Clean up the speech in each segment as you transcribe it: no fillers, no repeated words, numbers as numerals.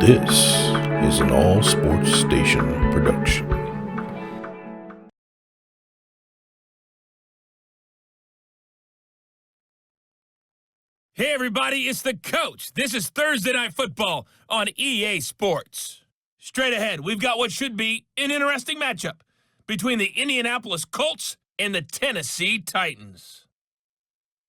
This is an All Sports Station production. Hey everybody, it's the coach. This is Thursday Night Football on EA Sports. Straight ahead, we've got what should be an interesting matchup between the Indianapolis Colts and the Tennessee Titans.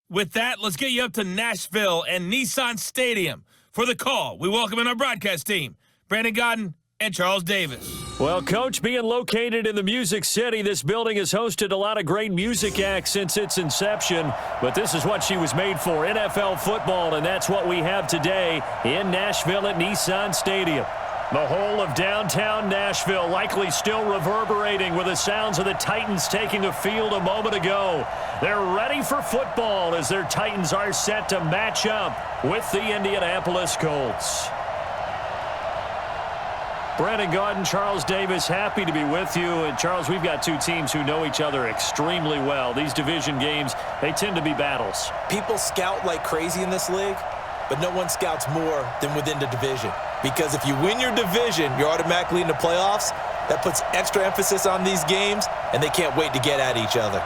With that, let's get you up to Nashville and Nissan Stadium. For the call, we welcome in our broadcast team, Brandon Godden and Charles Davis. Well, Coach, being located in the Music City, this building has hosted a lot of great music acts since its inception, but this is what she was made for, NFL football, and that's what we have today in Nashville at Nissan Stadium. The whole of downtown Nashville likely still reverberating with the sounds of the Titans taking the field a moment ago. They're ready for football as their Titans are set to match up with the Indianapolis Colts. Brandon Godden, Charles Davis, happy to be with you. And Charles, we've got two teams who know each other extremely well. These division games, they tend to be battles. People scout like crazy in this league, but no one scouts more than within the division. Because if you win your division, you're automatically in the playoffs. That puts extra emphasis on these games, and they can't wait to get at each other.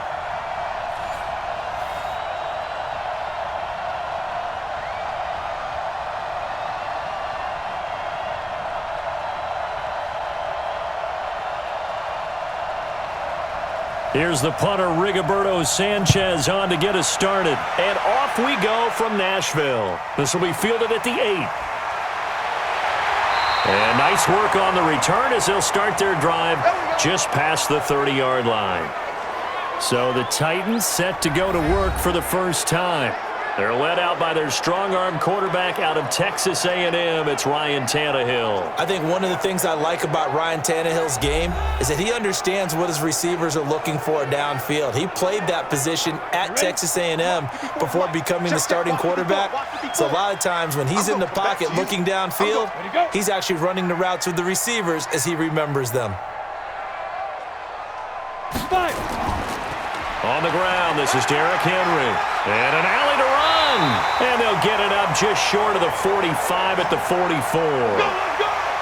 Here's the punter, Rigoberto Sanchez, on to get us started. And off we go from Nashville. This will be fielded at the 8. And nice work on the return as they'll start their drive just past the 30-yard line. So the Titans set to go to work for the first time. They're led out by their strong-arm quarterback out of Texas A&M. It's Ryan Tannehill. I think one of the things I like about Ryan Tannehill's game is that he understands what his receivers are looking for downfield. He played that position at Texas A&M before becoming the starting quarterback. So a lot of times when he's in the pocket looking downfield, he's actually running the routes with the receivers as he remembers them. On the ground, this is Derrick Henry. And an alley to run. And they'll get it up just short of the 45 at the 44.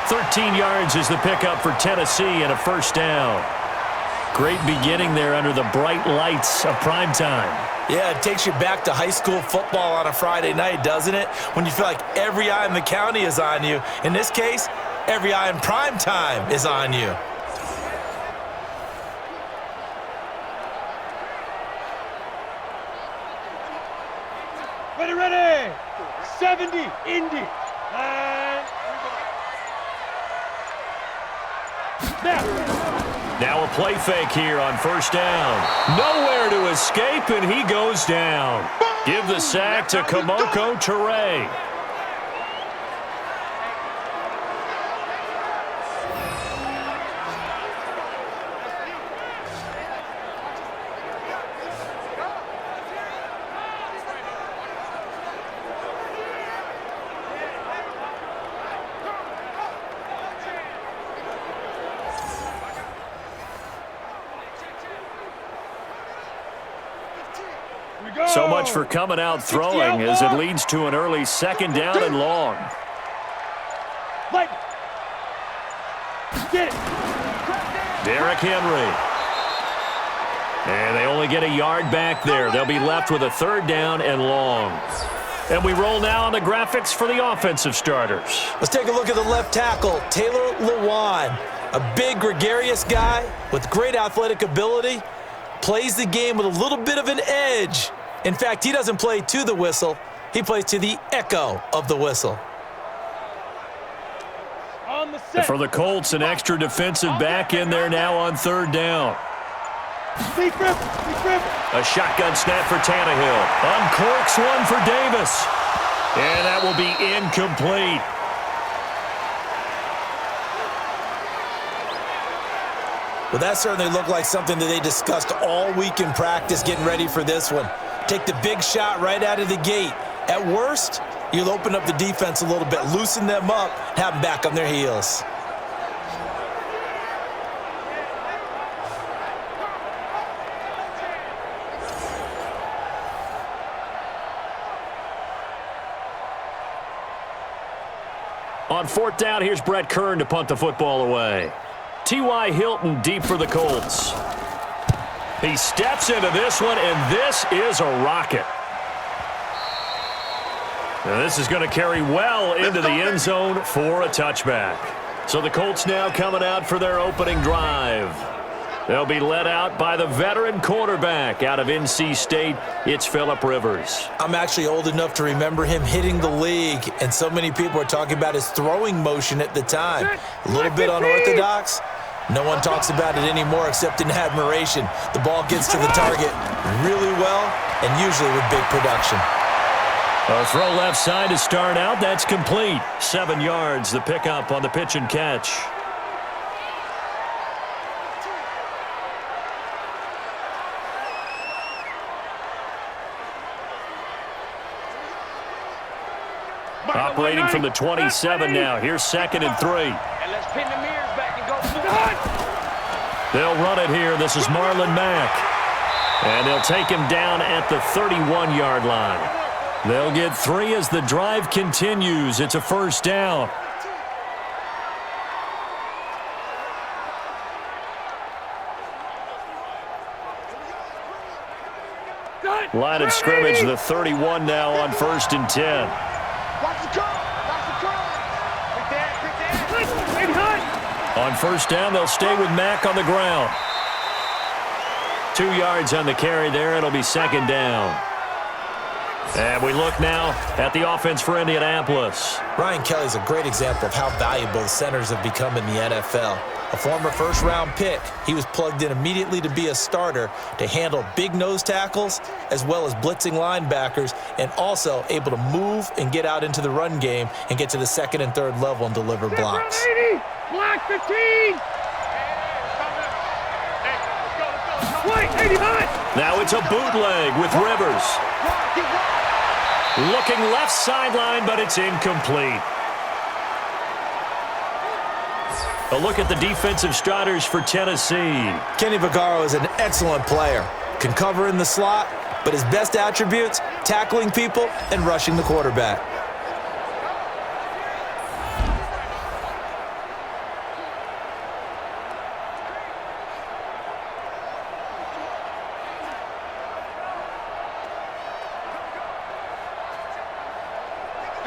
13 yards is the pickup for Tennessee and a first down. Great beginning there under the bright lights of primetime. Yeah, it takes you back to high school football on a Friday night, doesn't it? When you feel like every eye in the county is on you. In this case, every eye in primetime is on you. Ready, 70, Indy, and now a play fake here on first down. Nowhere to escape, and he goes down. Give the sack to Kamoko Toure. So much for coming out throwing as it leads to an early second down and long. Derrick Henry. And they only get a yard back there. They'll be left with a third down and long. And we roll now on the graphics for the offensive starters. Let's take a look at the left tackle, Taylor Lewan. A big, gregarious guy with great athletic ability. Plays the game with a little bit of an edge. In fact, he doesn't play to the whistle. He plays to the echo of the whistle. And for the Colts, an extra defensive back in there now on third down. A shotgun snap for Tannehill. Uncorks one for Davis. And that will be incomplete. Well, that certainly looked like something that they discussed all week in practice getting ready for this one. Take the big shot right out of the gate. At worst, you'll open up the defense a little bit, loosen them up, have them back on their heels. On fourth down, here's Brett Kern to punt the football away. T.Y. Hilton deep for the Colts. He steps into this one, and this is a rocket. Now this is going to carry well into the end zone for a touchback. So the Colts now coming out for their opening drive. They'll be led out by the veteran quarterback out of NC State. It's Phillip Rivers. I'm actually old enough to remember him hitting the league, and so many people are talking about his throwing motion at the time. A little bit unorthodox. No one talks about it anymore except in admiration. The ball gets to the target really well and usually with big production. A throw left side to start out. That's complete. 7 yards, the pickup on the pitch and catch. Operating from the 27 now. Here's 2nd and 3. And let's pin the mirrors back and go. They'll run it here. This is Marlon Mack. And they'll take him down at the 31-yard line. They'll get 3 as the drive continues. It's a first down. Line of scrimmage, the 31 now on 1st and 10. Watch the curl. Watch the curl. Quick dad. On first down, they'll stay with Mack on the ground. 2 yards on the carry there. It'll be 2nd down. And we look now at the offense for Indianapolis. Ryan Kelly's a great example of how valuable the centers have become in the NFL. A former first-round pick, he was plugged in immediately to be a starter to handle big nose tackles as well as blitzing linebackers, and also able to move and get out into the run game and get to the 2nd and 3rd level and deliver blocks. Block 15. Wait, 85. Now it's a bootleg with Rivers. Looking left sideline, but it's incomplete. A look at the defensive starters for Tennessee. Kenny Vaccaro is an excellent player. Can cover in the slot, but his best attributes, tackling people and rushing the quarterback.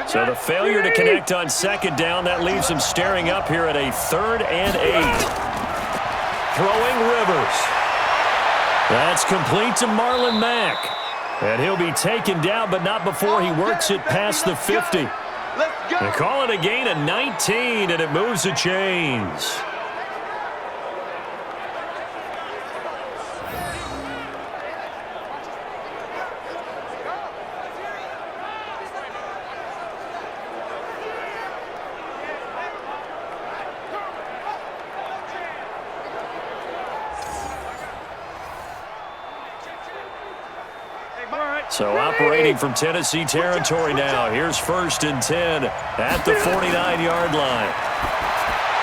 So the failure to connect on 2nd down, that leaves him staring up here at a 3rd and 8. Throwing Rivers. That's complete to Marlon Mack. And he'll be taken down, but not before he works it past the 50. They call it a gain of 19, and it moves the chains. So operating from Tennessee territory now. Here's 1st and 10 at the 49-yard line.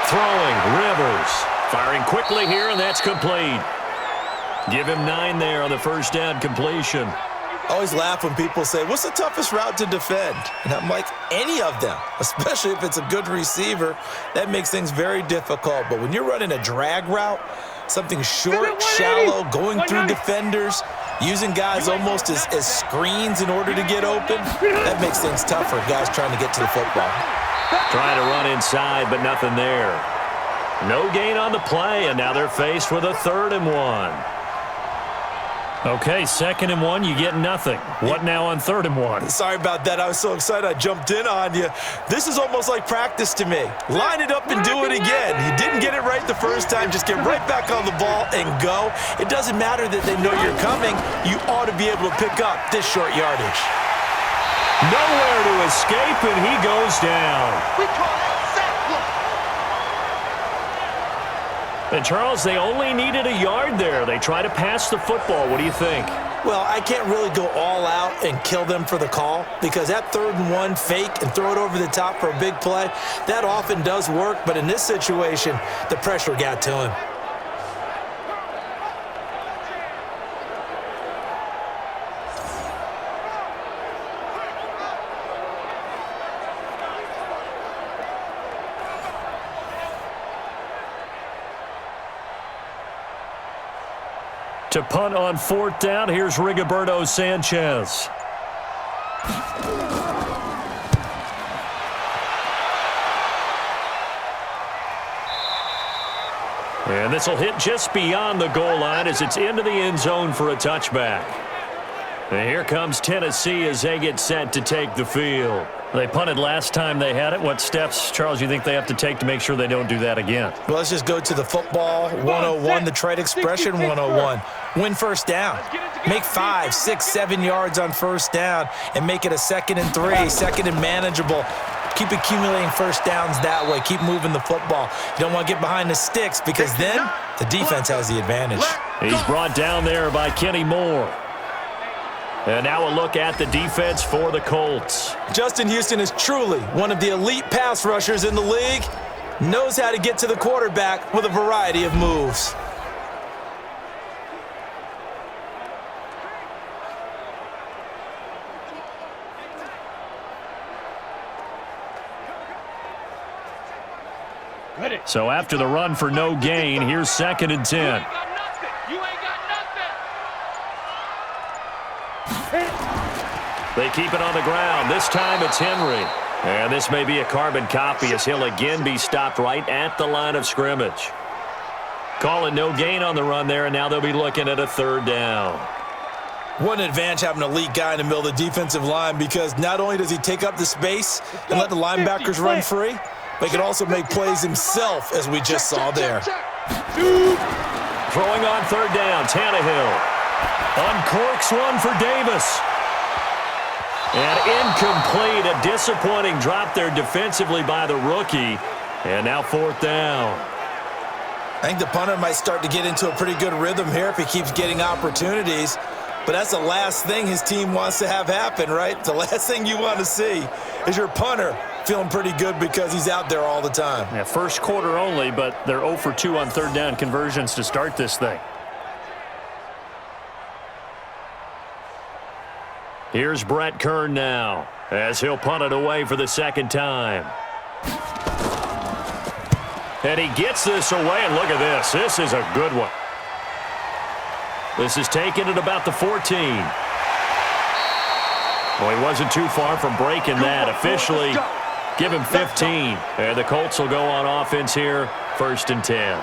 Throwing Rivers. Firing quickly here, and that's complete. Give him 9 there on the first down completion. I always laugh when people say, what's the toughest route to defend? And I'm like, any of them, especially if it's a good receiver. That makes things very difficult. But when you're running a drag route, something short, shallow, going through defenders, using guys almost as screens in order to get open, that makes things tough for guys trying to get to the football. Trying to run inside, but nothing there. No gain on the play, and now they're faced with a 3rd and 1. Okay, 2nd and 1, you get nothing. What now on 3rd and 1? Sorry about that. I was so excited I jumped in on you. This is almost like practice to me. Line it up and do it again. You didn't get it right the first time. Just get right back on the ball and go. It doesn't matter that they know you're coming. You ought to be able to pick up this short yardage. Nowhere to escape, and he goes down. We call that sack block. And, Charles, they only needed a yard there. They try to pass the football. What do you think? Well, I can't really go all out and kill them for the call because that 3rd and 1 fake and throw it over the top for a big play, that often does work. But in this situation, the pressure got to him. To punt on 4th down, here's Rigoberto Sanchez. And this will hit just beyond the goal line as it's into the end zone for a touchback. And here comes Tennessee as they get set to take the field. They punted last time they had it. What steps, Charles, you think they have to take to make sure they don't do that again? Well, let's just go to the football 101, the trade expression 101. Win first down. Make 5, 6, 7 yards on first down and make it a 2nd and 3, 2nd and manageable. Keep accumulating first downs that way. Keep moving the football. You don't want to get behind the sticks because then the defense has the advantage. He's brought down there by Kenny Moore. And now a look at the defense for the Colts. Justin Houston is truly one of the elite pass rushers in the league. Knows how to get to the quarterback with a variety of moves. So after the run for no gain, here's 2nd and 10. They keep it on the ground. This time it's Henry. And this may be a carbon copy as he'll again be stopped right at the line of scrimmage. Calling no gain on the run there, and now they'll be looking at a 3rd down. What an advantage having an elite guy in the middle of the defensive line, because not only does he take up the space and let the linebackers run free, but he can also make plays himself, as we just saw there. Throwing on 3rd down, Tannehill. Uncorks one for Davis. And incomplete, a disappointing drop there defensively by the rookie. And now 4th down. I think the punter might start to get into a pretty good rhythm here if he keeps getting opportunities. But that's the last thing his team wants to have happen, right? The last thing you want to see is your punter feeling pretty good because he's out there all the time. Yeah, first quarter only, but they're 0 for 2 on 3rd down conversions to start this thing. Here's Brett Kern now as he'll punt it away for the 2nd time. And he gets this away, and look at this. This is a good one. This is taken at about the 14. Well, he wasn't too far from breaking that. Officially, give him 15. And the Colts will go on offense here, 1st and 10.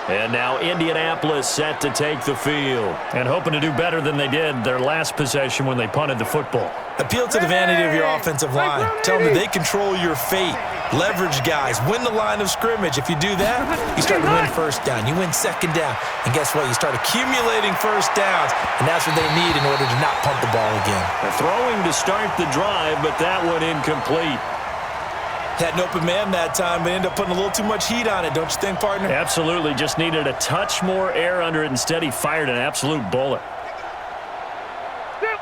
And now Indianapolis set to take the field. And hoping to do better than they did their last possession when they punted the football. Appeal to the vanity of your offensive line. Tell them that they control your fate. Leverage guys. Win the line of scrimmage. If you do that, you start to win 1st down. You win 2nd down. And guess what? You start accumulating 1st downs. And that's what they need in order to not punt the ball again. They're throwing to start the drive, but that one incomplete. Had an open man that time, but ended up putting a little too much heat on it, don't you think, partner? Absolutely. Just needed a touch more air under it. Instead, he fired an absolute bullet.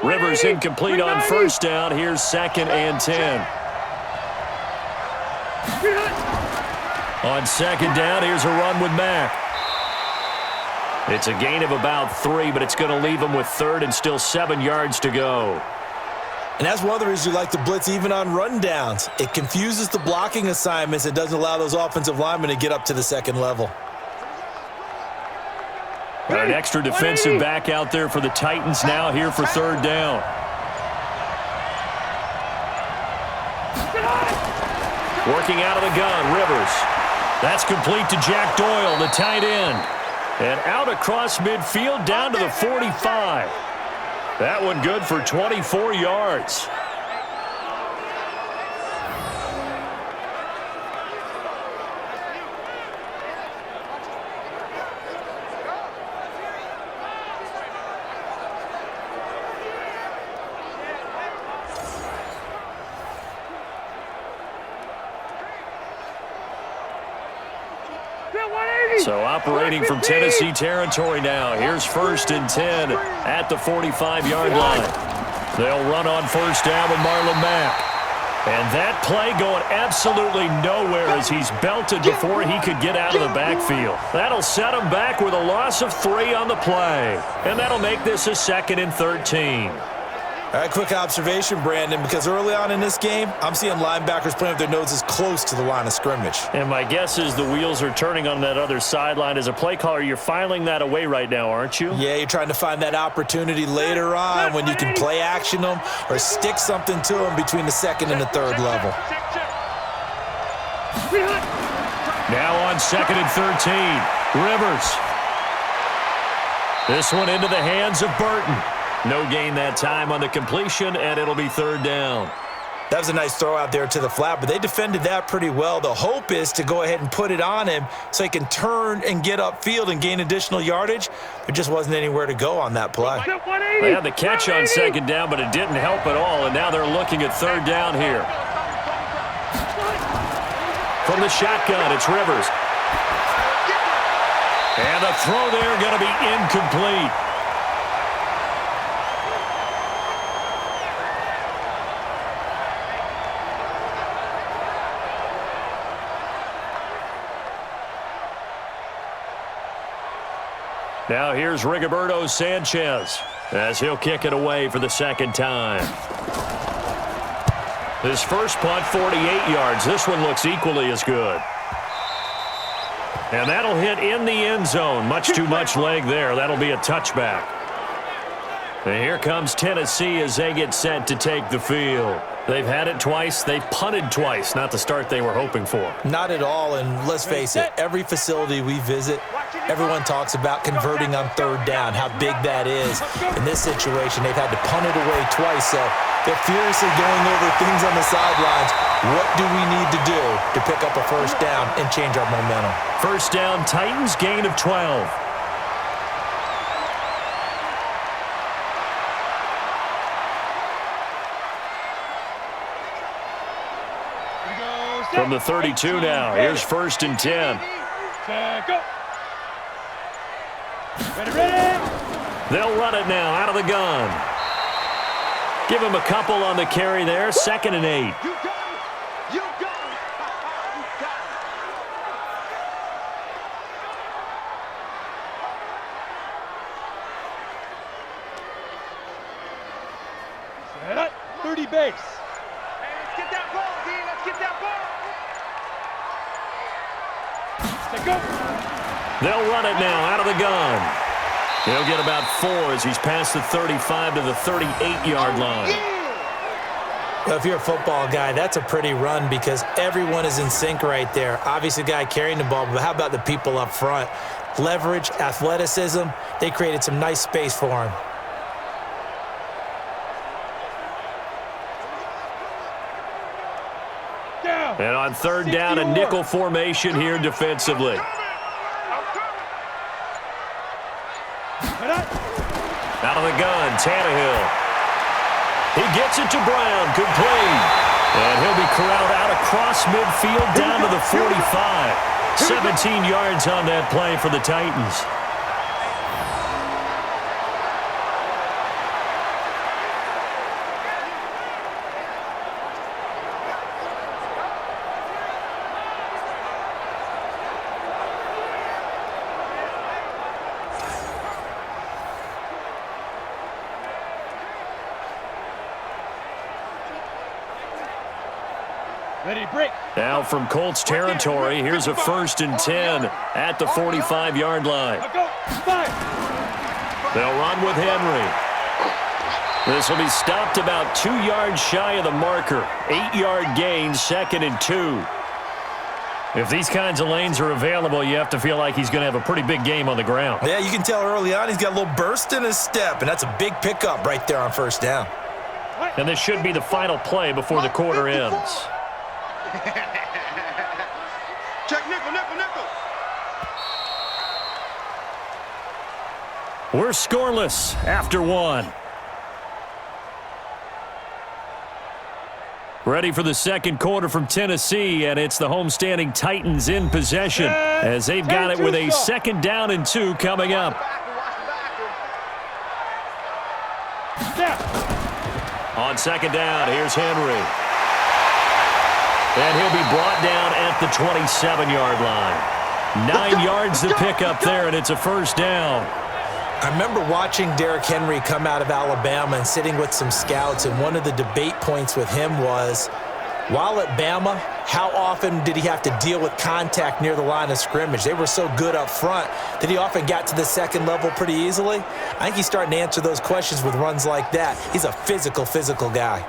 Rivers incomplete on 1st down. Here's 2nd and 10. On 2nd down, here's a run with Mack. It's a gain of about 3, but it's going to leave him with 3rd and still 7 yards to go. And that's one of the reasons you like to blitz even on rundowns. It confuses the blocking assignments. It doesn't allow those offensive linemen to get up to the 2nd level. An extra defensive back out there for the Titans now here for 3rd down. Working out of the gun, Rivers. That's complete to Jack Doyle, the tight end. And out across midfield down to the 45. That one good for 24 yards. So operating from Tennessee territory now. Here's 1st and 10 at the 45-yard line. They'll run on 1st down with Marlon Mack. And that play going absolutely nowhere as he's belted before he could get out of the backfield. That'll set him back with a loss of 3 on the play. And that'll make this a 2nd and 13. All right, quick observation, Brandon, because early on in this game, I'm seeing linebackers playing with their noses close to the line of scrimmage. And my guess is the wheels are turning on that other sideline. As a play caller, you're filing that away right now, aren't you? Yeah, you're trying to find that opportunity later on when you can play action them or stick something to them between the second and the third level. Now on 2nd and 13, Rivers. This one into the hands of Burton. No gain that time on the completion, and it'll be 3rd down. That was a nice throw out there to the flat, but they defended that pretty well. The hope is to go ahead and put it on him so he can turn and get upfield and gain additional yardage. There just wasn't anywhere to go on that play. They had the catch on 2nd down, but it didn't help at all, and now they're looking at 3rd down here. From the shotgun, it's Rivers. And the throw there going to be incomplete. Now here's Rigoberto Sanchez as he'll kick it away for the 2nd time. His first punt, 48 yards. This one looks equally as good. And that'll hit in the end zone. Much too much leg there. That'll be a touchback. And here comes Tennessee as they get set to take the field. They've had it twice. They've punted twice. Not the start they were hoping for. Not at all, and let's face it, every facility we visit, everyone talks about converting on 3rd down, how big that is. In this situation, they've had to punt it away twice, so they're furiously going over things on the sidelines. What do we need to do to pick up a 1st down and change our momentum? 1st down, Titans, gain of 12. From the 32 now, here's 1st and 10. Go. Ready. They'll run it now out of the gun. Give him a couple on the carry there. 2nd and 8. You got it. You got it. You got it. Set up. 30 base. Hey, let's get that ball, D. Let's get that ball. Let's go. They'll run it now out of the gun. He'll get about 4 as he's past the 35 to the 38-yard line. Well, if you're a football guy, that's a pretty run because everyone is in sync right there. Obviously, the guy carrying the ball, but how about the people up front? Leverage, athleticism, they created some nice space for him. And on 3rd down, a nickel formation here defensively. Out of the gun, Tannehill. He gets it to Brown, complete. And he'll be corralled out across midfield down to the 45. 17 yards on that play for the Titans. Ready, break. Now from Colts territory, here's a 1st and 10 at the 45-yard line. Go. 5. They'll run with Henry. This will be stopped about 2 yards shy of the marker. 8-yard gain, 2nd and 2. If these kinds of lanes are available, you have to feel like he's going to have a pretty big game on the ground. Yeah, you can tell early on he's got a little burst in his step, and that's a big pickup right there on 1st down. And this should be the final play before the quarter ends. Check nickel, nickel, nickel. We're scoreless after 1. Ready for the 2nd quarter from Tennessee, and it's the homestanding Titans in possession as they've got it with a 2nd down and 2 coming up. On 2nd down, here's Henry. And he'll be brought down at the 27-yard line. 9 yards to pick up there, and it's a 1st down. I remember watching Derrick Henry come out of Alabama and sitting with some scouts, and one of the debate points with him was, while at Bama, how often did he have to deal with contact near the line of scrimmage? They were so good up front that he often got to the second level pretty easily. I think he's starting to answer those questions with runs like that. He's a physical guy.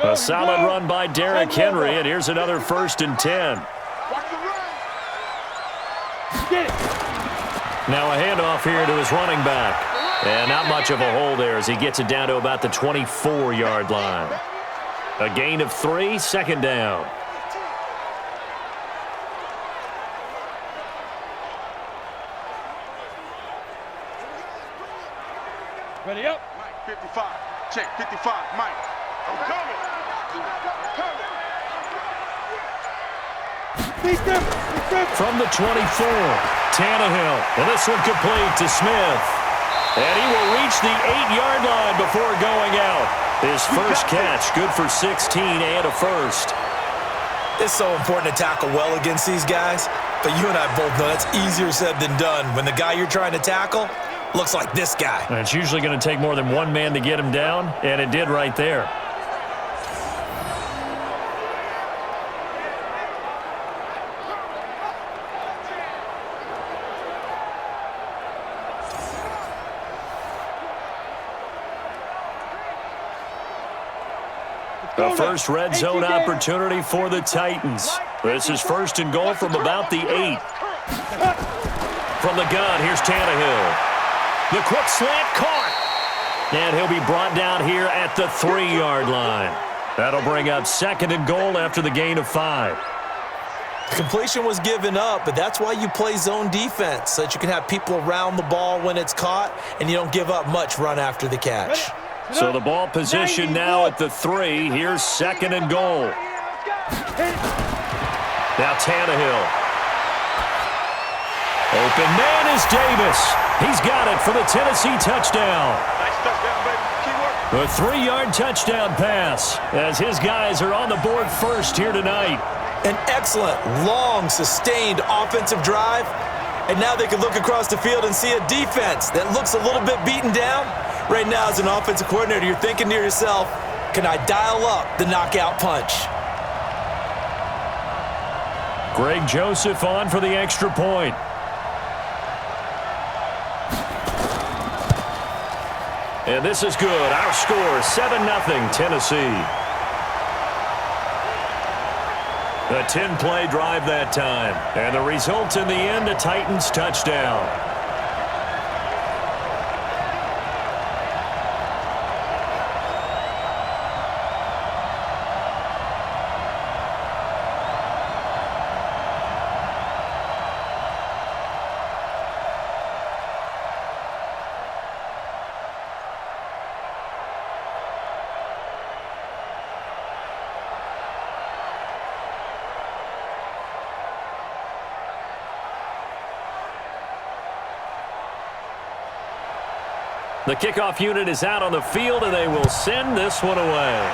A solid run by Derrick Henry, and here's another 1st and 10. Now a handoff here to his running back. And not much of a hole there as he gets it down to about the 24-yard line. A gain of 3, 2nd down. Ready up. Mike, 55. Check, 55. Mike. I'm coming. From the 24, Tannehill. And this one complete to Smith. And he will reach the 8-yard line before going out. His first catch, good for 16 and a first. It's so important to tackle well against these guys, but you and I both know that's easier said than done when the guy you're trying to tackle looks like this guy. And it's usually going to take more than one man to get him down, and it did right there. The first red zone opportunity for the Titans. This is 1st and goal from about the 8. From the gun, here's Tannehill. The quick slant caught. And he'll be brought down here at the 3-yard line. That'll bring up 2nd and goal after the gain of 5. The completion was given up, but that's why you play zone defense, so that you can have people around the ball when it's caught, and you don't give up much run after the catch. So the ball position now at the 3. Here's 2nd and goal. Now Tannehill. Open man is Davis. He's got it for the Tennessee touchdown. Nice touchdown, baby. Keyword. A 3-yard touchdown pass as his guys are on the board first here tonight. An excellent, long, sustained offensive drive. And now they can look across the field and see a defense that looks a little bit beaten down. Right now, as an offensive coordinator, you're thinking to yourself, can I dial up the knockout punch? Greg Joseph on for the extra point. And this is good. Our score, 7-0 Tennessee. A 10-play drive that time. And the result in the end, a Titans touchdown. The kickoff unit is out on the field, and they will send this one away.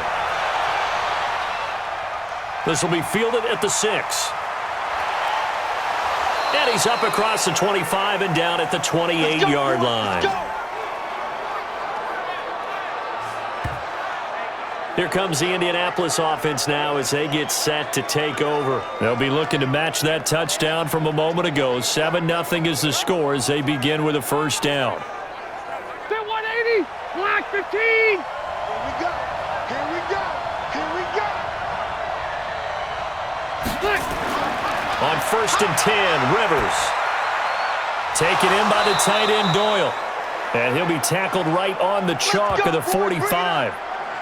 This will be fielded at the 6. And he's up across the 25 and down at the 28-yard line. Here comes the Indianapolis offense now as they get set to take over. They'll be looking to match that touchdown from a moment ago. 7-0 is the score as they begin with a 1st down. 15! Here we go. Here we go. Here we go. On 1st and 10, Rivers. Taken in by the tight end, Doyle. And he'll be tackled right on the chalk of the 45.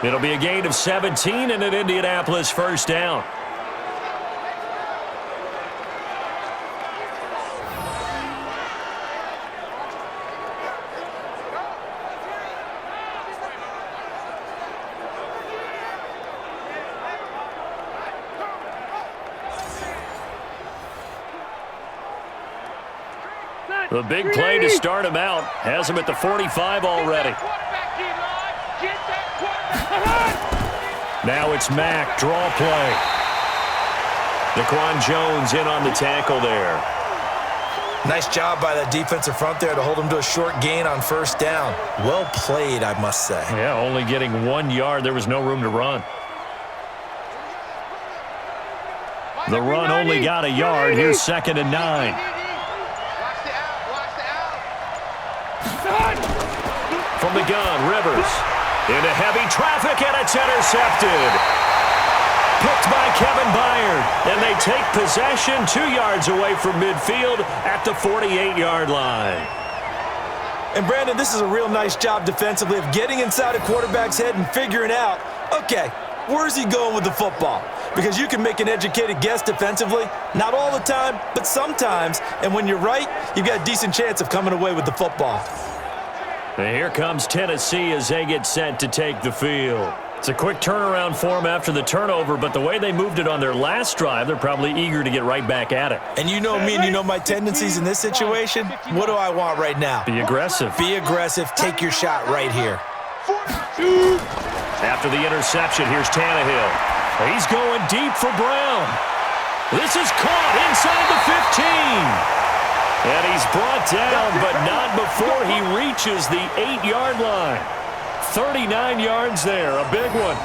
It'll be a gain of 17 and an Indianapolis 1st down. The big play to start him out has him at the 45 already. Now it's Mack, draw play. Daquan Jones in on the tackle there. Nice job by that defensive front there to hold him to a short gain on first down. Well played, I must say. Yeah, only getting 1 yard. There was no room to run. The run only got a yard. Here's 2nd and 9. From the gun, Rivers. Into heavy traffic, and it's intercepted. Picked by Kevin Byard, and they take possession 2 yards away from midfield at the 48-yard line. And, Brandon, this is a real nice job defensively of getting inside a quarterback's head and figuring out, okay, where's he going with the football? Because you can make an educated guess defensively, not all the time, but sometimes. And when you're right, you've got a decent chance of coming away with the football. And here comes Tennessee as they get set to take the field. It's a quick turnaround for them after the turnover, but the way they moved it on their last drive, they're probably eager to get right back at it. And you know me and you know my tendencies in this situation. What do I want right now? Be aggressive. Be aggressive. Take your shot right here. After the interception, here's Tannehill. He's going deep for Brown. This is caught inside the 15. And he's brought down, but not before he reaches the 8-yard line. 39 yards there, a big one.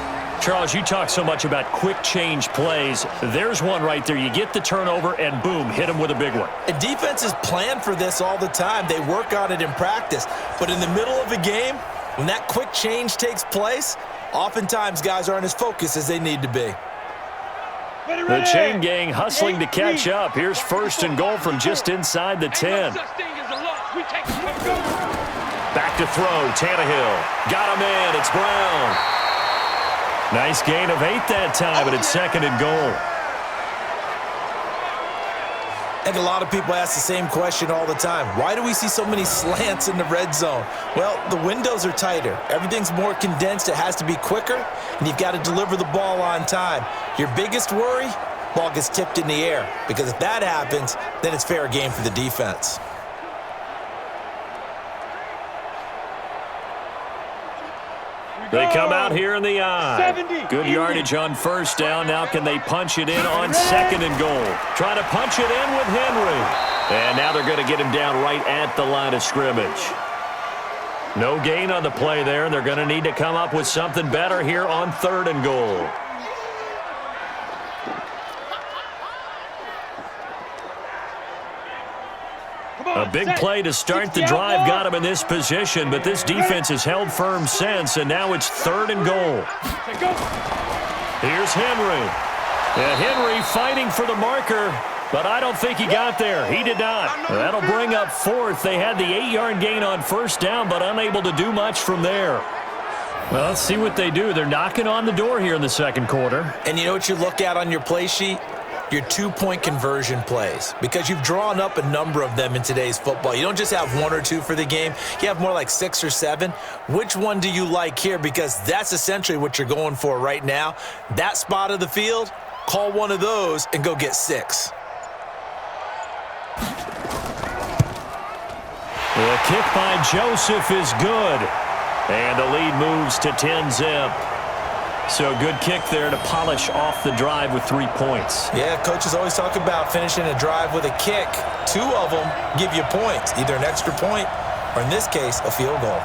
Charles, you talk so much about quick change plays. There's one right there. You get the turnover, and boom, hit him with a big one. And defenses plan for this all the time. They work on it in practice. But in the middle of a game, when that quick change takes place, oftentimes guys aren't as focused as they need to be. The chain gang hustling to catch up. Here's 1st and goal from just inside the 10. Back to throw, Tannehill. Got a man, it's Brown. Nice gain of 8 that time, but it's 2nd and goal. I think a lot of people ask the same question all the time. Why do we see so many slants in the red zone? Well, the windows are tighter. Everything's more condensed. It has to be quicker, and you've got to deliver the ball on time. Your biggest worry, ball gets tipped in the air, because if that happens, then it's fair game for the defense. They come out here in the eye. Good yardage on first down. Now can they punch it in on 2nd and goal? Trying to punch it in with Henry. And now they're going to get him down right at the line of scrimmage. No gain on the play there. They're going to need to come up with something better here on 3rd and goal. A big play to start the drive got him in this position, but this defense has held firm since, and now it's 3rd and goal. Here's Henry. And Henry fighting for the marker, but I don't think he got there. He did not. That'll bring up 4th. They had the 8-yard gain on first down, but unable to do much from there. Well, let's see what they do. They're knocking on the door here in the 2nd quarter. And you know what you look at on your play sheet? Your 2-point conversion plays, because you've drawn up a number of them in today's football. You don't just have 1 or 2 for the game. You have more like 6 or 7. Which one do you like here? Because that's essentially what you're going for right now. That spot of the field, call one of those and go get 6. The kick by Joseph is good. And the lead moves to 10-zip. So good kick there to polish off the drive with 3 points. Yeah, coaches always talk about finishing a drive with a kick. 2 of them give you points, either an extra point or, in this case, a field goal.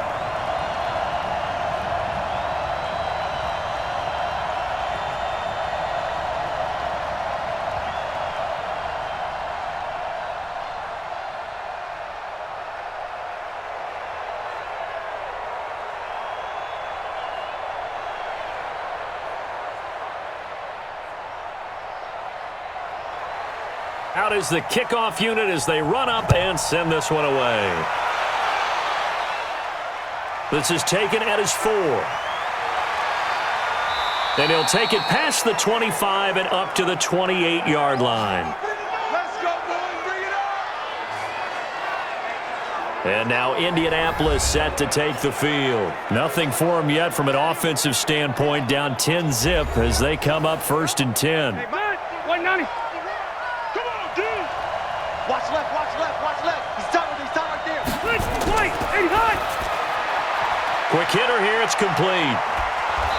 Out is the kickoff unit as they run up and send this one away. This is taken at his 4. And he'll take it past the 25 and up to the 28-yard line. Let's go, boys. Bring it on. And now Indianapolis set to take the field. Nothing for them yet from an offensive standpoint, down 10-zip as they come up 1st and 10. Hey, man, 190. Watch left, watch left, watch left. He's done right there. Good, right, 89. Quick hitter here, it's complete.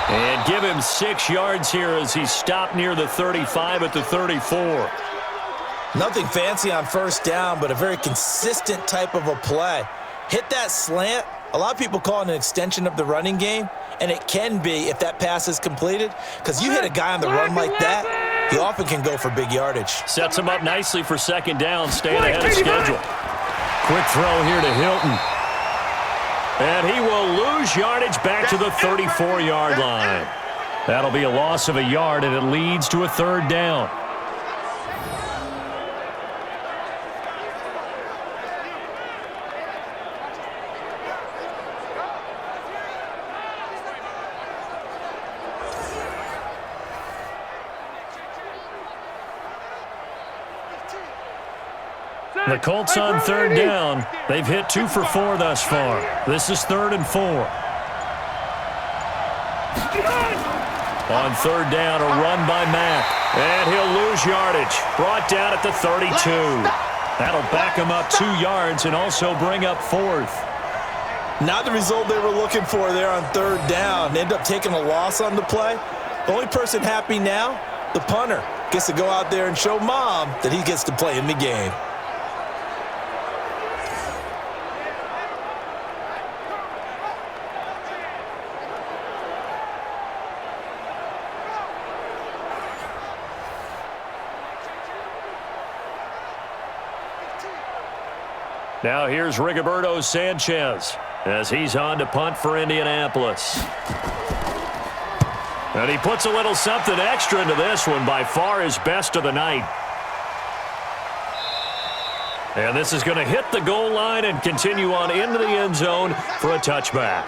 And give him 6 yards here as he stopped near the 35 at the 34. Nothing fancy on first down, but a very consistent type of a play. Hit that slant. A lot of people call it an extension of the running game, and it can be if that pass is completed, because you hit a guy on the run like that, he often can go for big yardage. Sets him up nicely for second down, staying ahead of schedule. Quick throw here to Hilton. And he will lose yardage back to the 34-yard line. That'll be a loss of a yard, and it leads to a third down. The Colts on third down. They've hit 2 for 4 thus far. This is 3rd and 4. On third down, a run by Mack. And he'll lose yardage. Brought down at the 32. That'll back him up 2 yards and also bring up 4th. Not the result they were looking for there on third down. End up taking a loss on the play. The only person happy now, the punter, gets to go out there and show Mom that he gets to play in the game. Now here's Rigoberto Sanchez as he's on to punt for Indianapolis. And he puts a little something extra into this one, by far his best of the night. And this is going to hit the goal line and continue on into the end zone for a touchback.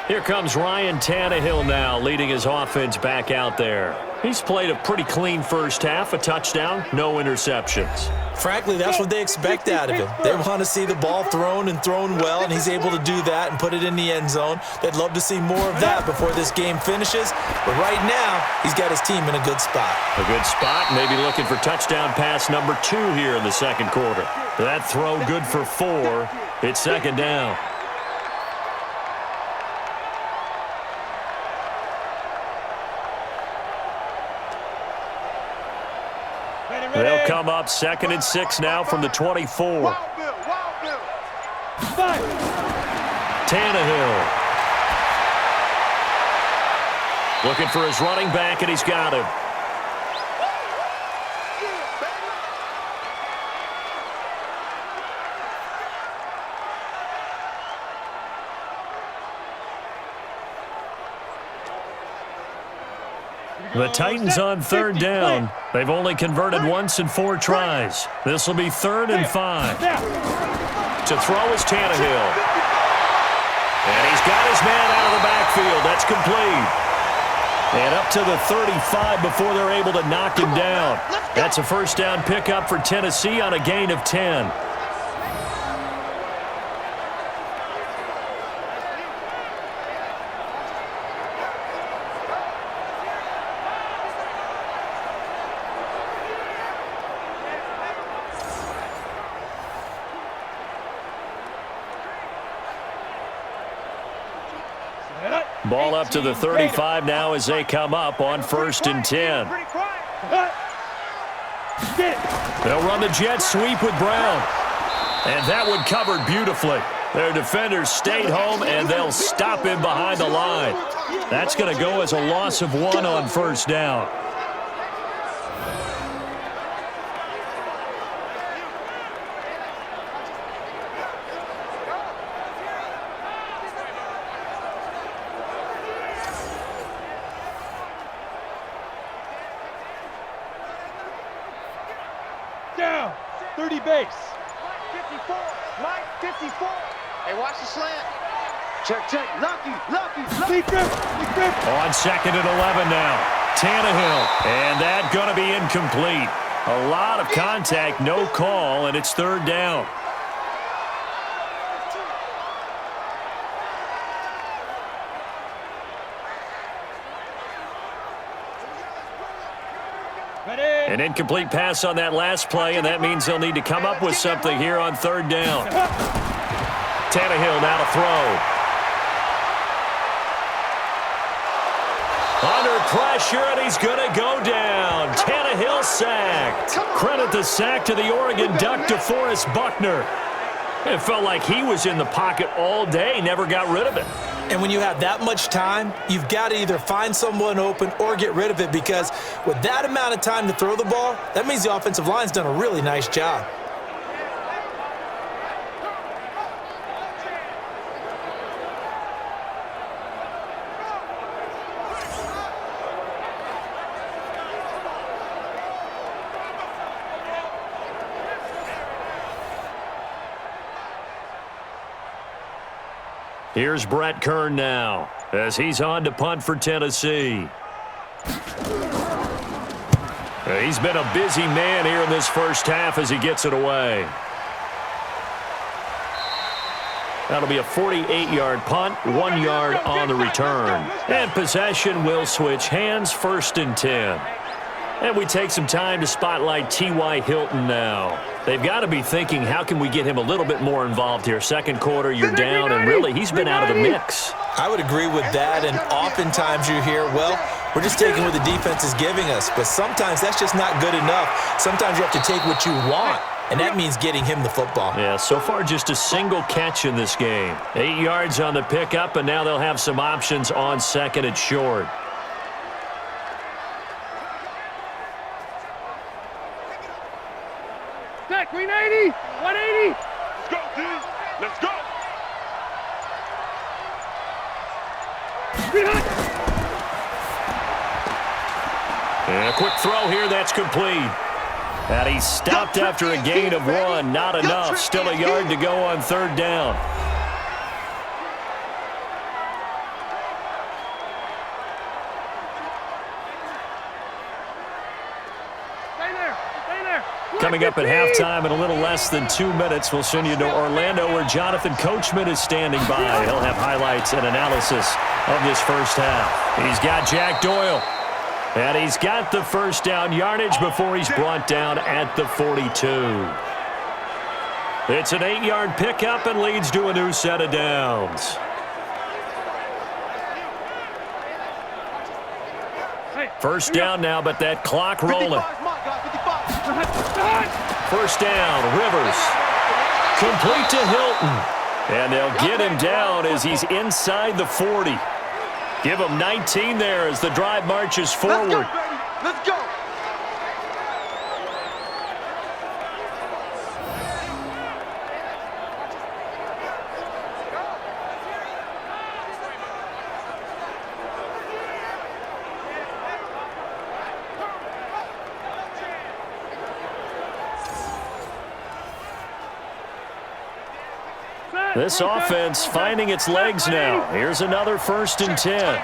Here comes Ryan Tannehill now, leading his offense back out there. He's played a pretty clean first half, a touchdown, no interceptions. Frankly, that's what they expect out of him. They want to see the ball thrown and thrown well, and he's able to do that and put it in the end zone. They'd love to see more of that before this game finishes. But right now, he's got his team in a good spot. A good spot, maybe looking for touchdown pass number 2 here in the second quarter. That throw good for 4. It's second down. They'll come up 2nd and 6 now from the 24. Tannehill. Looking for his running back, and he's got him. The Titans on third down. They've only converted once in 4 tries. This will be 3rd and 5. To throw is Tannehill. And he's got his man out of the backfield. That's complete. And up to the 35 before they're able to knock him down. That's a first down pickup for Tennessee on a gain of 10. Ball up to the 35 now as they come up on 1st and 10. They'll run the jet sweep with Brown. And that one covered beautifully. Their defenders stayed home, and they'll stop him behind the line. That's going to go as a loss of 1 on first down. Down, 30 base. 54, Mike, 54. Hey, watch the slant. Check, check, Lumpy. Big grip. On 2nd and 11 now. Tannehill, and that going to be incomplete. A lot of contact, no call, and it's 3rd down. An incomplete pass on that last play, and that means they'll need to come up with something here on 3rd down. Tannehill now to throw. Under pressure, and he's going to go down. Tannehill sacked. Credit the sack to the Oregon Duck, DeForest Buckner. It felt like he was in the pocket all day, never got rid of it. And when you have that much time, you've got to either find someone open or get rid of it, because with that amount of time to throw the ball, that means the offensive line's done a really nice job. Here's Brett Kern now as he's on to punt for Tennessee. He's been a busy man here in this first half as he gets it away. That'll be a 48-yard punt, 1 yard on the return. And possession will switch hands, 1st and 10. And we take some time to spotlight T.Y. Hilton now. They've got to be thinking, how can we get him a little bit more involved here? Second quarter, you're down, and really, he's been out of the mix. I would agree with that, and oftentimes you hear, well, we're just taking what the defense is giving us. But sometimes that's just not good enough. Sometimes you have to take what you want, and that means getting him the football. Yeah, so far just a single catch in this game. 8 yards on the pickup, and now they'll have some options on second and short. Green 80, 180. Let's go, dude. Let's go. Green hot. And a quick throw here, that's complete. And he stopped after a gain of 1. Not enough. Still a yard to go on 3rd down. Coming up at halftime in a little less than 2 minutes, we'll send you to Orlando where Jonathan Coachman is standing by. He'll have highlights and analysis of this first half. He's got Jack Doyle. And he's got the first down yardage before he's brought down at the 42. It's an 8-yard pickup and leads to a new set of downs. First down now, but that clock rolling. First down, Rivers. Complete to Hilton. And they'll get him down as he's inside the 40. Give him 19 there as the drive marches forward. Let's go. This offense finding its legs now. Here's another 1st and 10.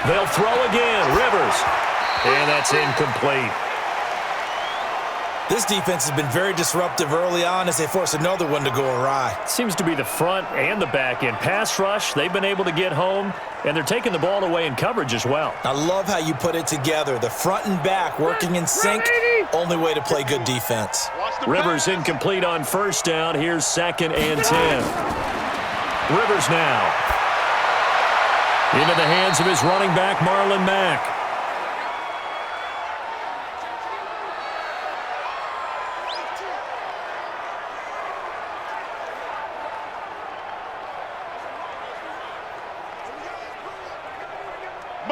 They'll throw again. Rivers. And that's incomplete. This defense has been very disruptive early on as they force another one to go awry. Seems to be the front and the back end. Pass rush, they've been able to get home, and they're taking the ball away in coverage as well. I love how you put it together. The front and back working in sync, only way to play good defense. Rivers incomplete on first down. Here's 2nd and 10. Rivers now. Into the hands of his running back, Marlon Mack.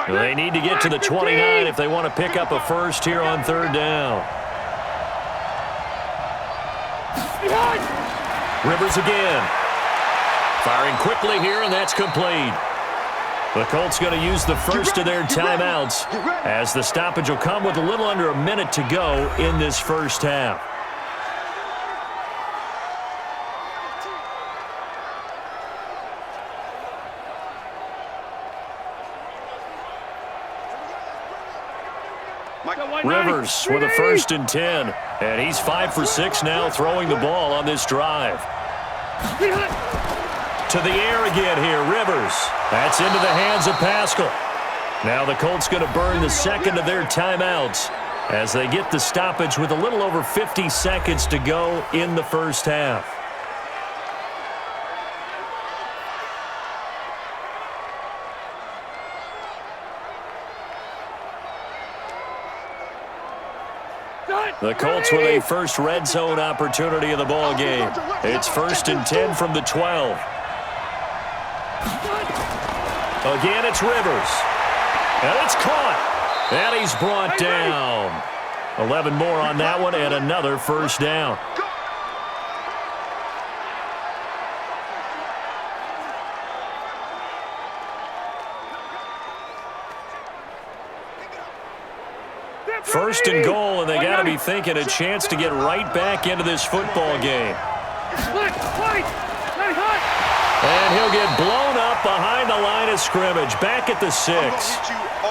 They need to get to the 29 if they want to pick up a first here on 3rd down. Rivers again. Firing quickly here, and that's complete. The Colts going to use the first of their timeouts as the stoppage will come with a little under a minute to go in this first half. Rivers with a 1st and 10. And he's 5 for 6 now throwing the ball on this drive. To the air again here, Rivers. That's into the hands of Pascal. Now the Colts going to burn the second of their timeouts as they get the stoppage with a little over 50 seconds to go in the first half. The Colts with a first red zone opportunity of the ball game. It's 1st and 10 from the 12. Again, it's Rivers. And it's caught. And he's brought down. 11 more on that one and another first down. First and goal, and they got to be thinking a chance to get right back into this football game. And he'll get blown up behind the line of scrimmage, back at the 6.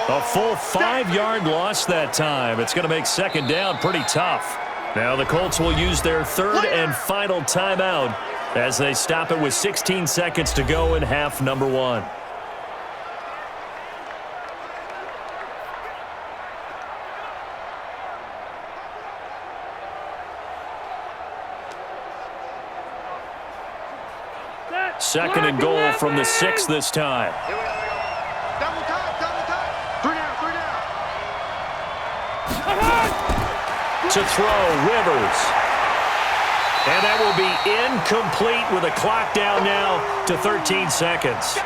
A full 5-yard loss that time. It's going to make second down pretty tough. Now the Colts will use their third and final timeout as they stop it with 16 seconds to go in half number 1. Second and goal from the 6 this time. Double time. 3 down. To throw, Rivers. And that will be incomplete with a clock down now to 13 seconds.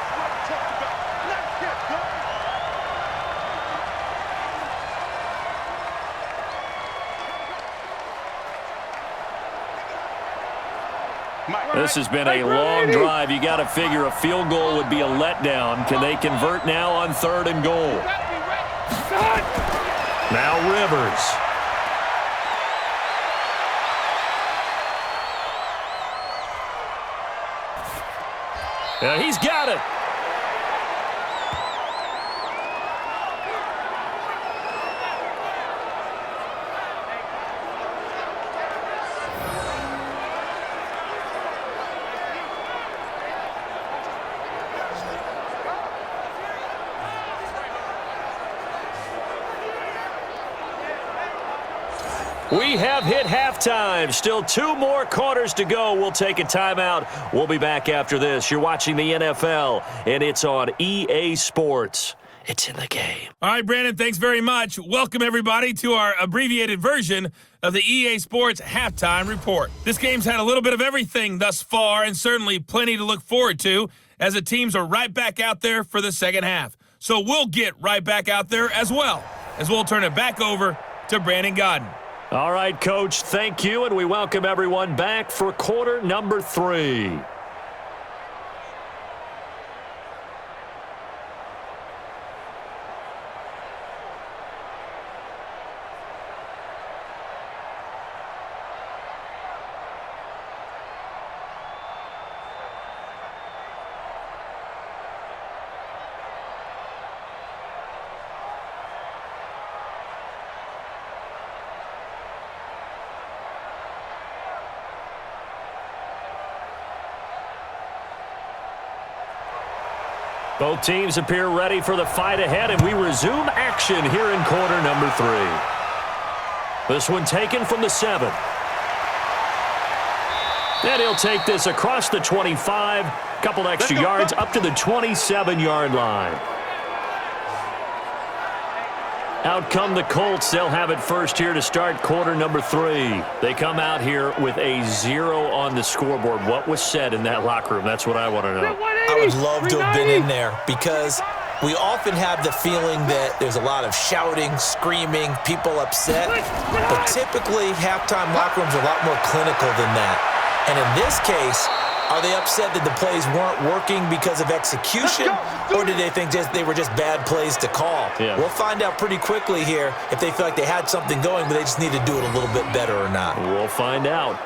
This has been a long drive. You got to figure a field goal would be a letdown. Can they convert now on 3rd and goal? Now Rivers. Yeah, he's got it. We have hit halftime. Still 2 more quarters to go. We'll take a timeout. We'll be back after this. You're watching the NFL, and it's on EA Sports. It's in the game. All right, Brandon, thanks very much. Welcome, everybody, to our abbreviated version of the EA Sports Halftime Report. This game's had a little bit of everything thus far, and certainly plenty to look forward to, as the teams are right back out there for the second half. So we'll get right back out there as well, as we'll turn it back over to Brandon Godden. All right, Coach, thank you, and we welcome everyone back for quarter number 3. Both teams appear ready for the fight ahead, and we resume action here in quarter number 3. This one taken from the 7. And he'll take this across the 25, couple extra yards up to the 27-yard line. Out come the Colts. They'll have it first here to start quarter number 3. They come out here with a 0 on the scoreboard. What was said in that locker room? That's what I want to know. I would love to have been in there because we often have the feeling that there's a lot of shouting, screaming, people upset. But typically, halftime locker rooms are a lot more clinical than that. And in this case, are they upset that the plays weren't working because of execution, or did they think they were just bad plays to call? Yeah. We'll find out pretty quickly here if they feel like they had something going, but they just need to do it a little bit better or not. We'll find out.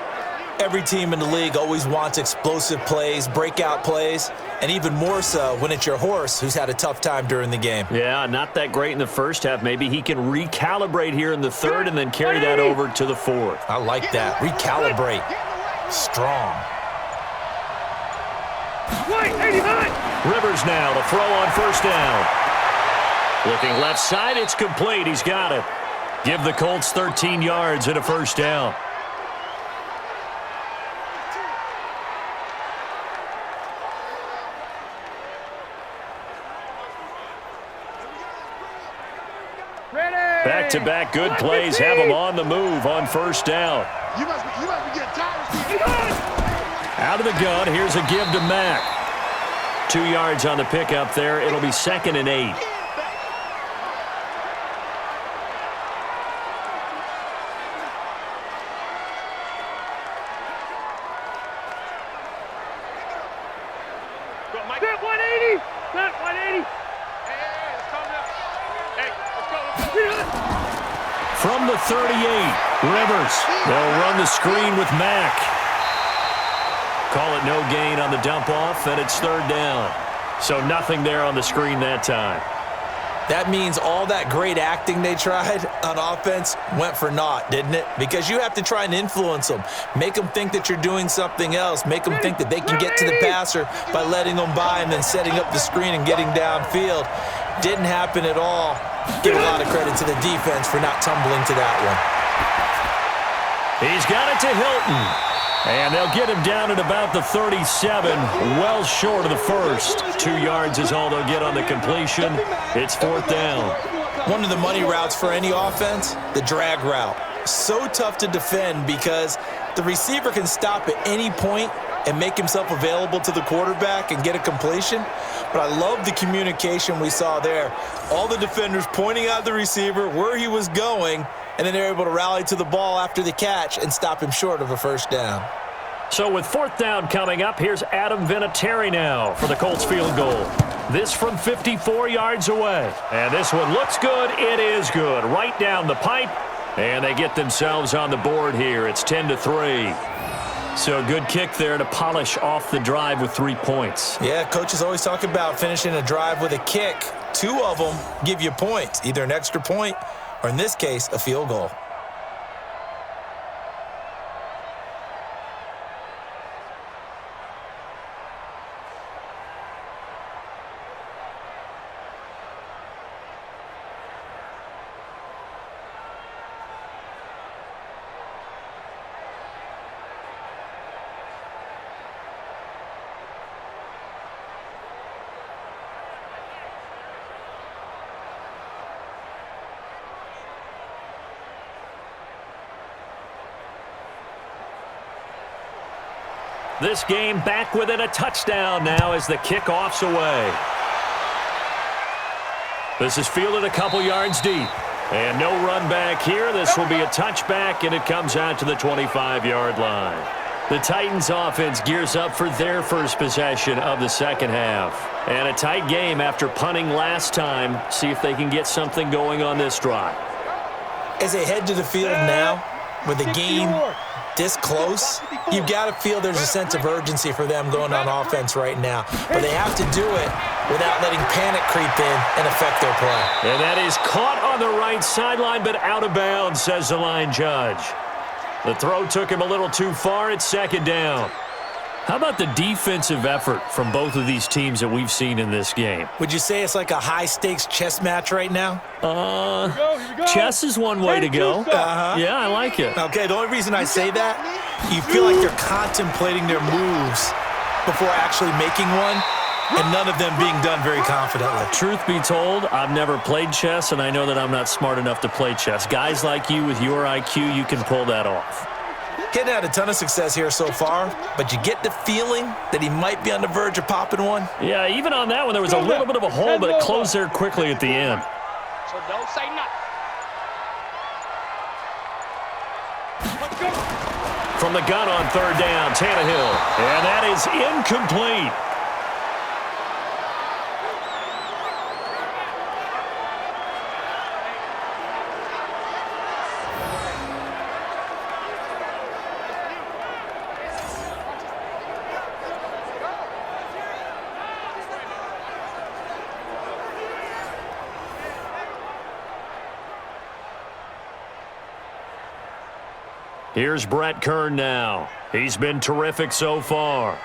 Every team in the league always wants explosive plays, breakout plays, and even more so when it's your horse who's had a tough time during the game. Yeah, not that great in the first half. Maybe he can recalibrate here in the 3rd and then carry that over to the 4th. I like that. Recalibrate. Strong. Rivers now to throw on first down. Looking left side, it's complete. He's got it. Give the Colts 13 yards and a first down. Back Back-to-back good plays have them on the move on first down. You must be getting tired. Out of the gun, here's a give to Mack. 2 yards on the pickup there. It'll be 2nd and 8. Set 180. Set 180. From the 38, Rivers. They'll run the screen with Mack. Call it no gain on the dump-off, and it's 3rd down. So nothing there on the screen that time. That means all that great acting they tried on offense went for naught, didn't it? Because you have to try and influence them. Make them think that you're doing something else. Make them think that they can get to the passer by letting them by and then setting up the screen and getting downfield. Didn't happen at all. Give a lot of credit to the defense for not tumbling to that one. He's got it to Hilton. And they'll get him down at about the 37, well short of the first. 2 yards is all they'll get on the completion. It's 4th down. One of the money routes for any offense, the drag route. So tough to defend because the receiver can stop at any point and make himself available to the quarterback and get a completion. But I love the communication we saw there. All the defenders pointing out the receiver, where he was going, and then they're able to rally to the ball after the catch and stop him short of a first down. So with 4th down coming up, here's Adam Vinatieri now for the Colts field goal. This from 54 yards away. And this one looks good. It is good. Right down the pipe. And they get themselves on the board here. It's 10-3. So good kick there to polish off the drive with 3 points. Yeah, coaches always talk about finishing a drive with a kick. 2 of them give you points, either an extra point or, in this case, a field goal. This game back within a touchdown now as the kickoff's away. This is fielded a couple yards deep. And no run back here. This will be a touchback, and it comes out to the 25-yard line. The Titans offense gears up for their first possession of the second half. And a tight game after punting last time. See if they can get something going on this drive. As they head to the field now, with the game this close, you've got to feel there's a sense of urgency for them going on offense right now. But they have to do it without letting panic creep in and affect their play. And that is caught on the right sideline, but out of bounds, says the line judge. The throw took him a little too far. It's 2nd down. How about the defensive effort from both of these teams that we've seen in this game? Would you say it's like a high-stakes chess match right now? Here we go. Chess is one way to go. Yeah, I like it. Okay, the only reason I say that, you feel like they're contemplating their moves before actually making one, and none of them being done very confidently. Truth be told, I've never played chess, and I know that I'm not smart enough to play chess. Guys like you with your IQ, you can pull that off. Hadn't had a ton of success here so far, but you get the feeling that he might be on the verge of popping one. Yeah, even on that one, there was a little bit of a hole, but it closed there quickly at the end. So don't say nothing. From the gun on 3rd down, Tannehill. And that is incomplete. Here's Brett Kern now. He's been terrific so far.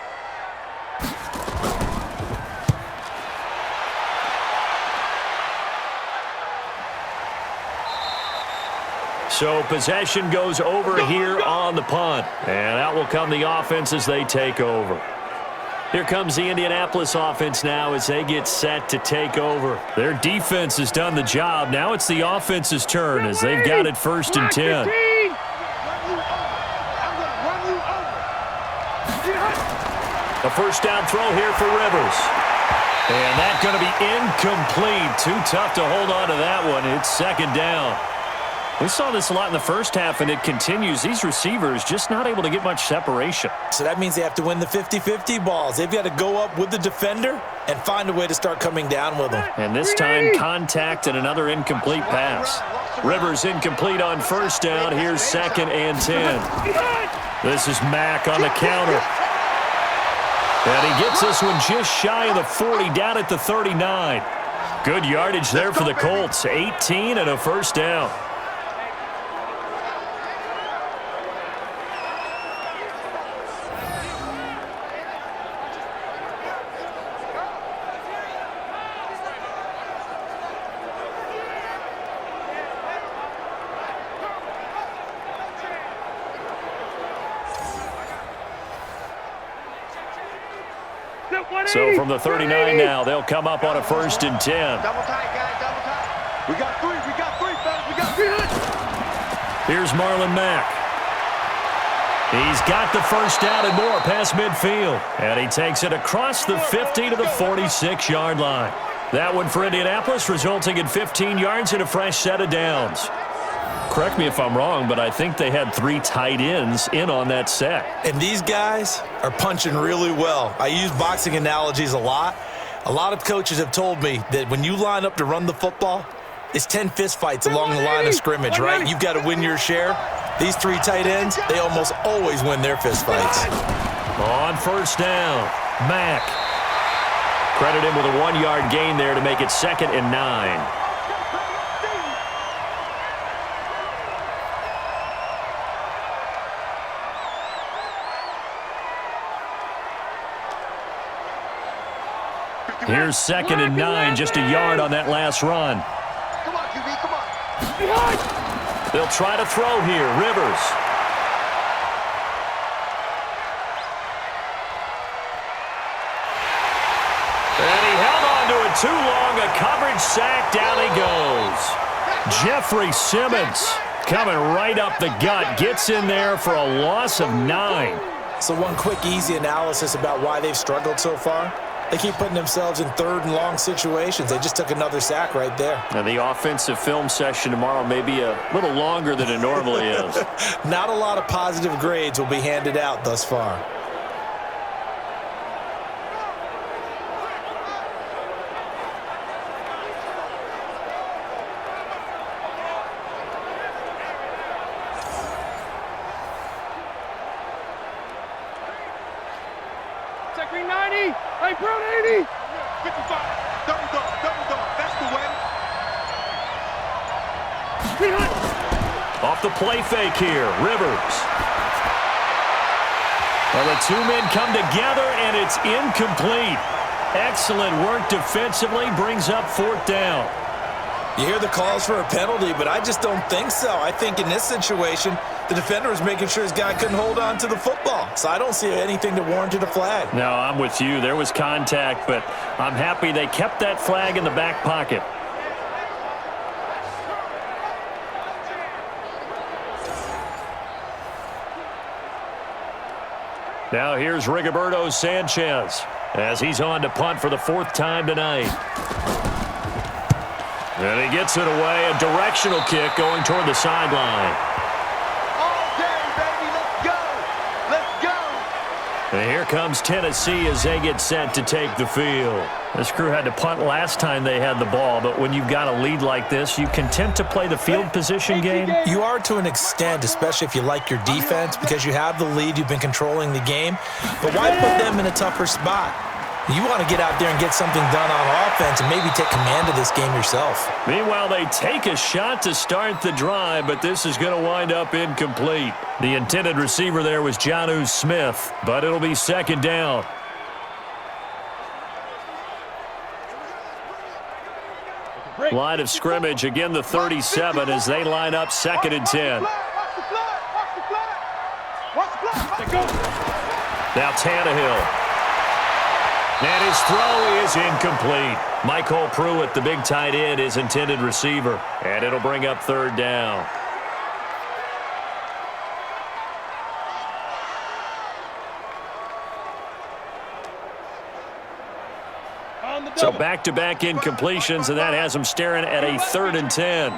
So possession goes over here on the punt. And out will come the offense as they take over. Here comes the Indianapolis offense now as they get set to take over. Their defense has done the job. Now it's the offense's turn as they've got it 1st and 10. A first down throw here for Rivers. And that's going to be incomplete. Too tough to hold on to that one. It's 2nd down. We saw this a lot in the first half, and it continues. These receivers just not able to get much separation. So that means they have to win the 50-50 balls. They've got to go up with the defender and find a way to start coming down with them. And this time, contact and another incomplete pass. Rivers incomplete on 1st down. Here's 2nd and 10. This is Mack on the counter. And he gets this one just shy of the 40, down at the 39. Good yardage there for the Colts. 18 and a 1st down. So from the 39 now, they'll come up on a 1st and 10. Double tight, guys, double tight. We got 3, fellas, we got 3. Here's Marlon Mack. He's got the 1st down and more past midfield. And he takes it across the 50 to the 46-yard line. That one for Indianapolis, resulting in 15 yards and a fresh set of downs. Correct me if I'm wrong, but I think they had 3 tight ends in on that set. And these guys are punching really well. I use boxing analogies a lot. A lot of coaches have told me that when you line up to run the football, it's 10 fistfights along the line of scrimmage, right? You've got to win your share. These 3 tight ends, they almost always win their fistfights. On 1st down, Mack. Credit him with a 1-yard gain there to make it 2nd and 9. Here's 2nd and 9, just a yard on that last run. Come on, QB, come on. They'll try to throw here. Rivers. And he held on to it too long. A coverage sack. Down he goes. Jeffrey Simmons coming right up the gut. Gets in there for a loss of 9. So one quick, easy analysis about why they've struggled so far. They keep putting themselves in 3rd and long situations. They just took another sack right there. Now the offensive film session tomorrow may be a little longer than it normally is. Not a lot of positive grades will be handed out thus far. Green 90. Hey, Brown 80. 55. Double dog. That's the way. Off the play fake here, Rivers. Well, the 2 men come together, and it's incomplete. Excellent work defensively, brings up 4th down. You hear the calls for a penalty, but I just don't think so. I think in this situation, the defender was making sure his guy couldn't hold on to the football. So I don't see anything that warranted a flag. No, I'm with you. There was contact, but I'm happy they kept that flag in the back pocket. Now here's Rigoberto Sanchez as he's on to punt for the 4th time tonight. And he gets it away, a directional kick going toward the sideline. All day, baby, let's go. Let's go. And here comes Tennessee as they get set to take the field. This crew had to punt last time they had the ball, but when you've got a lead like this, you content to play the field position game? You are to an extent, especially if you like your defense, because you have the lead, you've been controlling the game. But why put them in a tougher spot? You want to get out there and get something done on offense and maybe take command of this game yourself. Meanwhile, they take a shot to start the drive, but this is going to wind up incomplete. The intended receiver there was Jonnu Smith, but it'll be 2nd down. Line of scrimmage, again the 37 as they line up 2nd and 10. Now Tannehill. And his throw is incomplete. Michael Pruitt, the big tight end, his intended receiver. And it'll bring up third down. So back-to-back incompletions, and that has him staring at a 3rd and 10.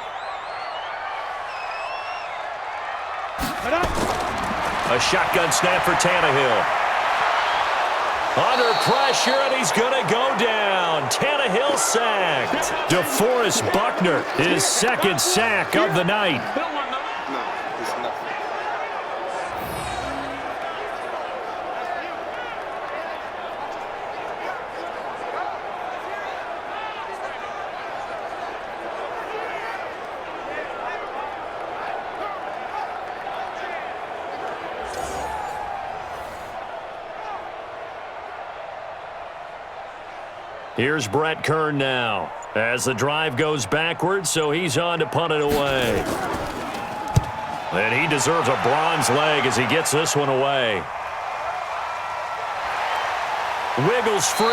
A shotgun snap for Tannehill. Under pressure, and he's going to go down. Tannehill sacked. DeForest Buckner, his 2nd sack of the night. Here's Brett Kern now as the drive goes backwards, so he's on to punt it away. And he deserves a bronze leg as he gets this one away. Wiggles free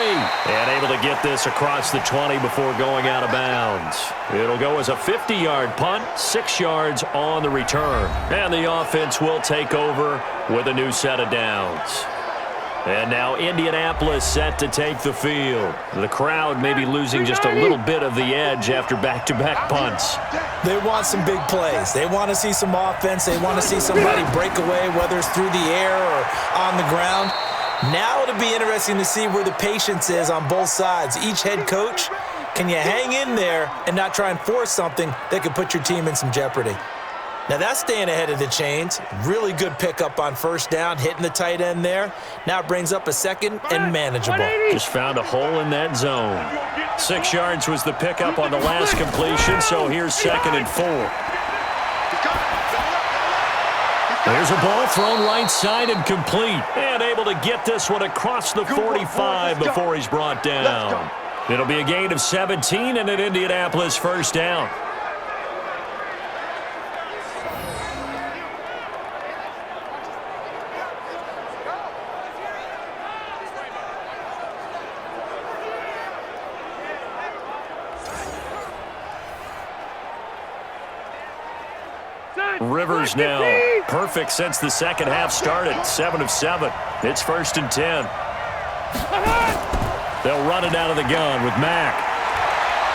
and able to get this across the 20 before going out of bounds. It'll go as a 50-yard punt, 6 yards on the return. And the offense will take over with a new set of downs. And now Indianapolis set to take the field. The crowd may be losing just a little bit of the edge after back-to-back punts. They want some big plays. They want to see some offense. They want to see somebody break away, whether it's through the air or on the ground. Now it'll be interesting to see where the patience is on both sides. Each head coach, can you hang in there and not try and force something that could put your team in some jeopardy? Now that's staying ahead of the chains. Really good pickup on 1st down, hitting the tight end there. Now it brings up a 2nd and manageable. Just found a hole in that zone. 6 yards was the pickup on the last completion, so here's 2nd and 4. There's a ball thrown right side and complete. And able to get this one across the 45 before he's brought down. It'll be a gain of 17 and an Indianapolis 1st down. Rivers now perfect since the 2nd half started. 7 of 7. It's 1st and 10. They'll run it out of the gun with Mack.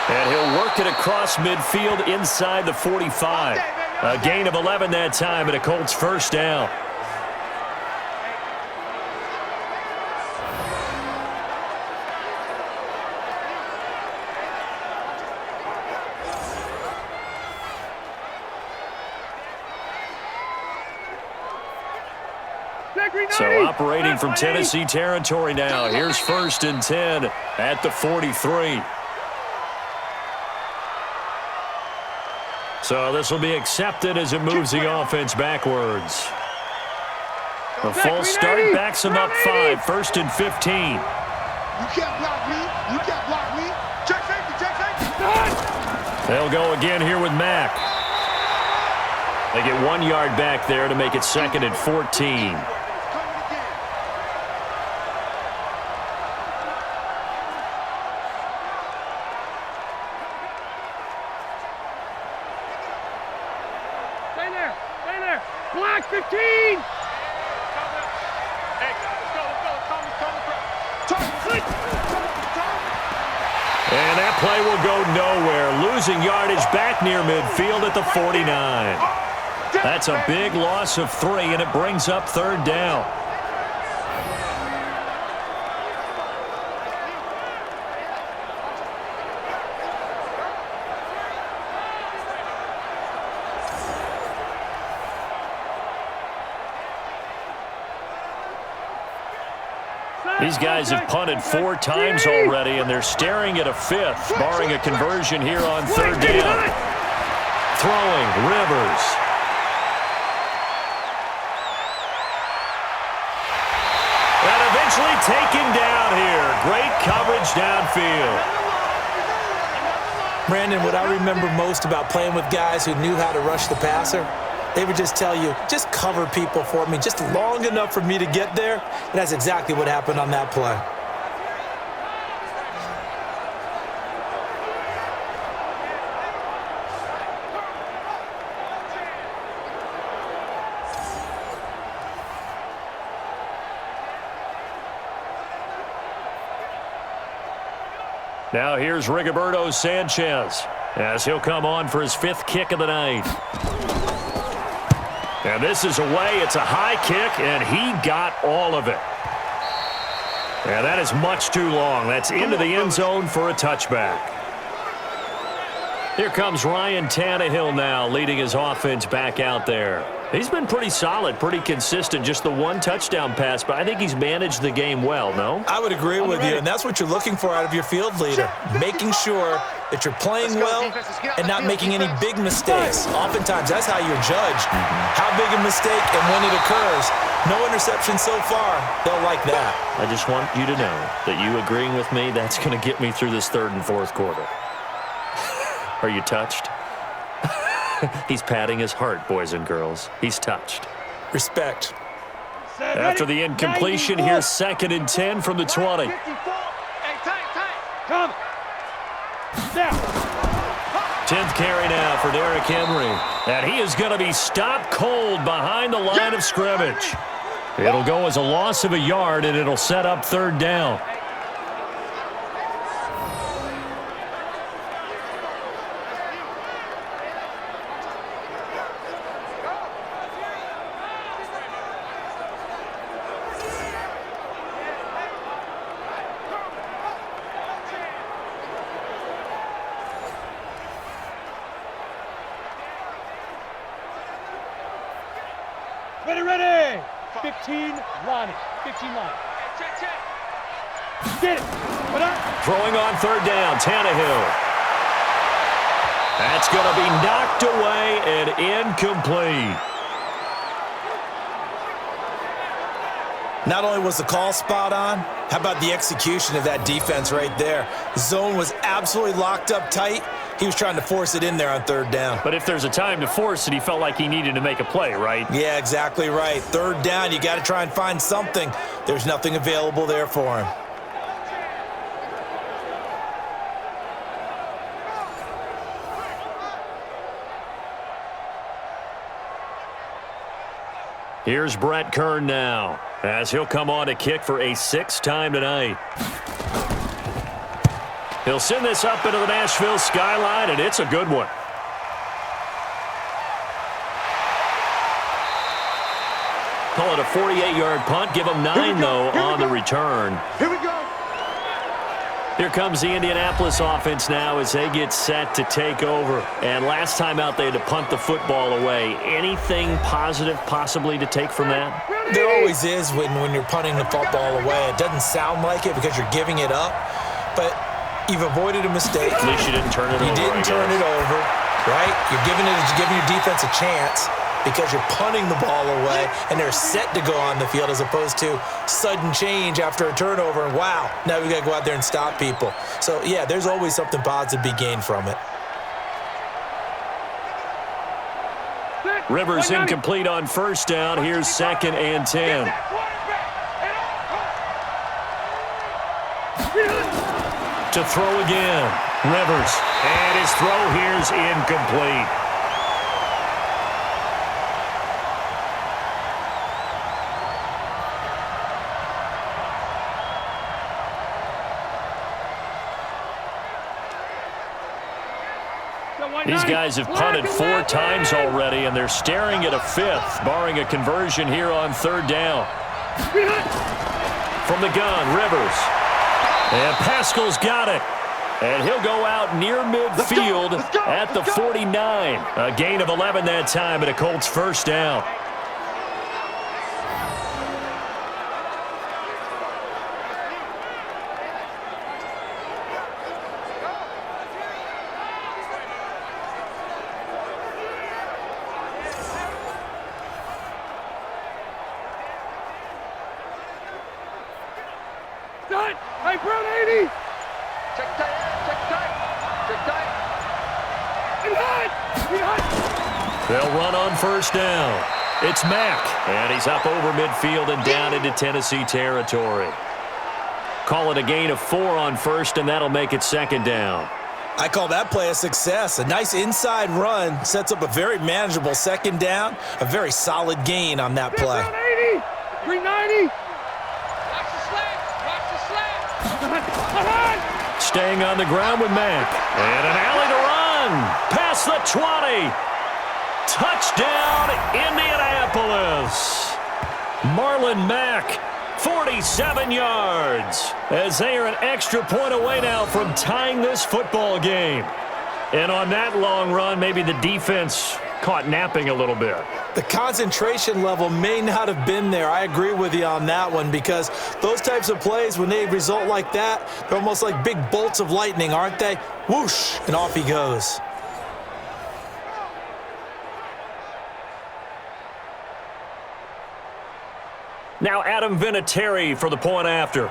And he'll work it across midfield inside the 45. A gain of 11 that time and a Colts 1st down. So operating from Tennessee territory now. Here's 1st and 10 at the 43. So this will be accepted as it moves the offense backwards. A false start backs him up 5. 1st and 15. You can't block me. You can't block me. Check safety, check safety. They'll go again here with Mack. They get 1 yard back there to make it 2nd and 14. Black 15! Hey, let's go. And that play will go nowhere. Losing yardage back near midfield at the 49. That's a big loss of 3, and it brings up 3rd down. These guys have punted 4 times already, and they're staring at a 5th, barring a conversion here on 3rd down. Throwing, Rivers. And eventually taken down here. Great coverage downfield. Brandon, what I remember most about playing with guys who knew how to rush the passer, they would just tell you, just cover people for me, just long enough for me to get there. And that's exactly what happened on that play. Now here's Rigoberto Sanchez as he'll come on for his 5th kick of the night. And this is away. It's a high kick, and he got all of it. And that is much too long. That's into the end zone for a touchback. Here comes Ryan Tannehill now, leading his offense back out there. He's been pretty solid, pretty consistent, just the 1 touchdown pass, but I think he's managed the game well, no? I would agree with you, and that's what you're looking for out of your field leader, making sure that you're playing well and not making any big mistakes. Oftentimes, that's how you're judged, how big a mistake and when it occurs. No interception so far. They'll like that. I just want you to know that you agreeing with me, that's going to get me through this 3rd and 4th quarter. Are you touched? He's patting his heart, boys and girls. He's touched. Respect. After the incompletion, here's 2nd and 10 from the 20. Come. Down. 10th carry now for Derrick Henry. And he is going to be stopped cold behind the line of scrimmage. It'll go as a loss of a yard, and it'll set up 3rd down. Ready. 15 line. 15 line. Get it. Put up. Throwing on 3rd down, Tannehill. That's going to be knocked away and incomplete. Not only was the call spot on, how about the execution of that defense right there? The zone was absolutely locked up tight. He was trying to force it in there on 3rd down. But if there's a time to force it, he felt like he needed to make a play, right? Yeah, exactly right. 3rd down, you got to try and find something. There's nothing available there for him. Here's Brett Kern now, as he'll come on to kick for a 6th time tonight. He'll send this up into the Nashville skyline, and it's a good one. Call it a 48-yard punt. Give him 9, though, on the return. Here we go. Here comes the Indianapolis offense now as they get set to take over. And last time out, they had to punt the football away. Anything positive possibly to take from that? There always is when you're punting the football away. It doesn't sound like it because you're giving it up, but you've avoided a mistake. At least you didn't turn it over. You didn't turn it over, right? You're giving your defense a chance because you're punting the ball away, and they're set to go on the field as opposed to sudden change after a turnover, and wow, now we got to go out there and stop people. So, yeah, there's always something positive to be gained from it. Rivers incomplete on 1st down. Here's 2nd and 10. To throw again, Rivers. And his throw here's incomplete. These guys have punted 4 times already, and they're staring at a 5th, barring a conversion here on 3rd down. From the gun, Rivers. And Pascal's got it. And he'll go out near midfield at the 49. A gain of 11 that time, and a Colts 1st down. Hey, Brown 80! Check tight, check tight, check tight. Behind! They'll run on 1st down. It's Mack, and he's up over midfield and down into Tennessee territory. Call it a gain of 4 on 1st, and that'll make it 2nd down. I call that play a success. A nice inside run sets up a very manageable 2nd down, a very solid gain on that play. 390! staying on the ground with Mack. And an alley to run. Past the 20. Touchdown, Indianapolis. Marlon Mack, 47 yards. As they are an extra point away now from tying this football game. And on that long run, maybe the defense caught napping a little bit. The concentration level may not have been there. I agree with you on that one, because those types of plays, when they result like that, they're almost like big bolts of lightning, aren't they? Whoosh, and off he goes. Now Adam Vinatieri for the point after.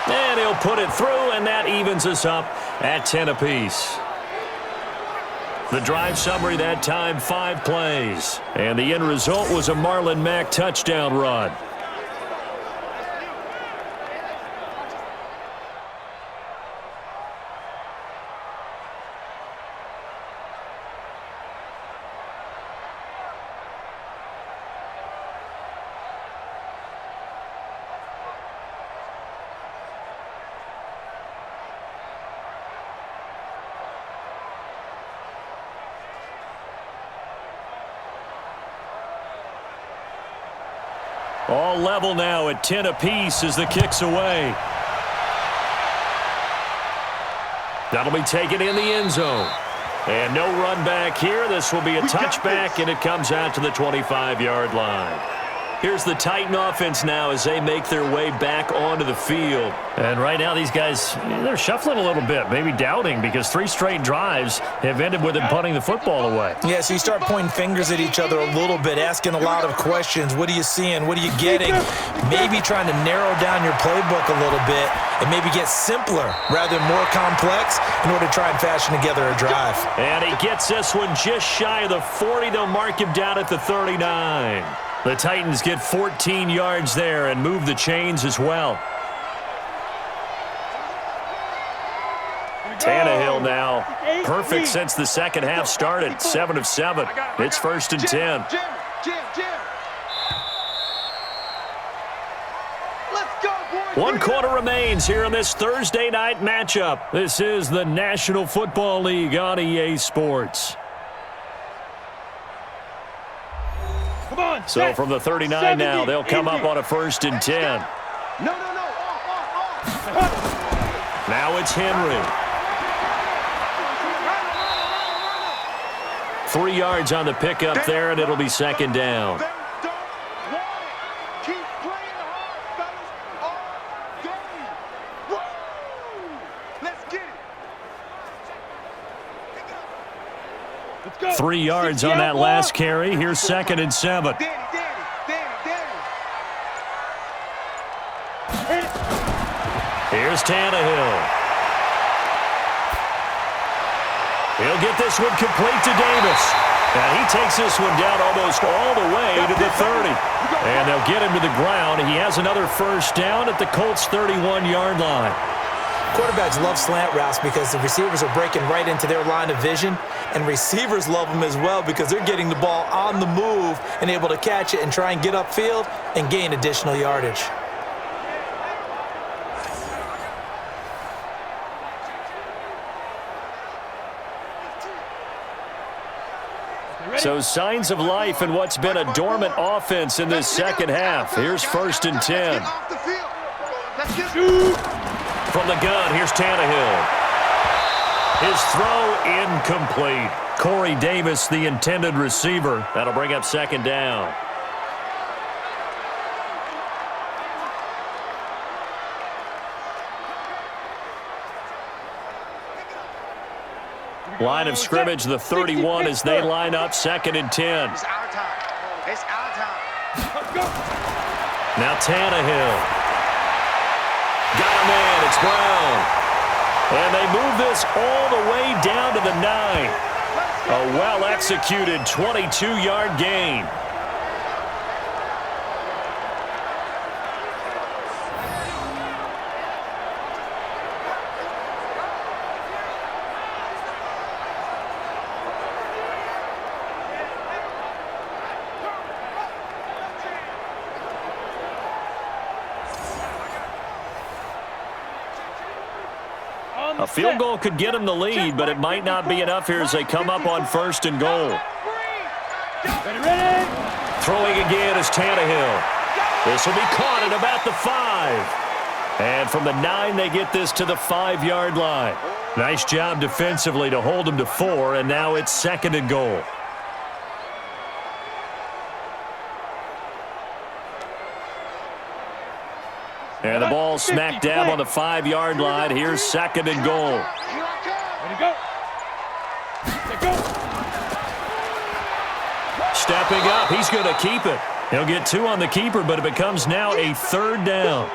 And he'll put it through, and that evens us up at 10 apiece. The drive summary that time, 5 plays. And the end result was a Marlon Mack touchdown run. All level now at 10 apiece as the kick's away. That'll be taken in the end zone. And no run back here. This will be a touchback, and it comes out to the 25-yard line. Here's the Titan offense now as they make their way back onto the field. And right now these guys, they're shuffling a little bit, maybe doubting, because 3 straight drives have ended with them punting the football away. Yeah, so you start pointing fingers at each other a little bit, asking a lot of questions. What are you seeing? What are you getting? Maybe trying to narrow down your playbook a little bit and maybe get simpler rather than more complex in order to try and fashion together a drive. And he gets this one just shy of the 40. They'll mark him down at the 39. The Titans get 14 yards there and move the chains as well. Tannehill now perfect since the second half started. 7 of 7. It's 1st and 10. One quarter remains here in this Thursday night matchup. This is the National Football League on EA Sports. So from the 39 now, they'll come up on a 1st and 10. Now it's Henry. 3 yards on the pickup there, and it'll be 2nd down. Let's go. 3 yards on that last carry. Here's 2nd and 7. Here's Tannehill. He'll get this one complete to Davis. And he takes this one down almost all the way to the 30. And they'll get him to the ground. He has another 1st down at the Colts' 31-yard line. Quarterbacks love slant routes because the receivers are breaking right into their line of vision, and receivers love them as well because they're getting the ball on the move and able to catch it and try and get upfield and gain additional yardage. So signs of life in what's been a dormant offense in this second half. Here's 1st and 10. From the gun, here's Tannehill. His throw incomplete. Corey Davis, the intended receiver. That'll bring up 2nd down. Line of scrimmage, the 31 as they line up, 2nd and 10. It's our time. It's our time. Now Tannehill. Got a man, it's Brown. And they move this all the way down to the 9. A well-executed 22-yard gain. A field goal could get them the lead, but it might not be enough here as they come up on 1st and goal. Ready. Throwing again is Tannehill. This will be caught at about the 5. And from the 9, they get this to the 5-yard line. Nice job defensively to hold them to 4, and now it's 2nd and goal. And the ball smack dab on the 5-yard line. Here's 2nd and goal. Ready, go. Stepping up, he's going to keep it. He'll get 2 on the keeper, but it becomes now a 3rd down.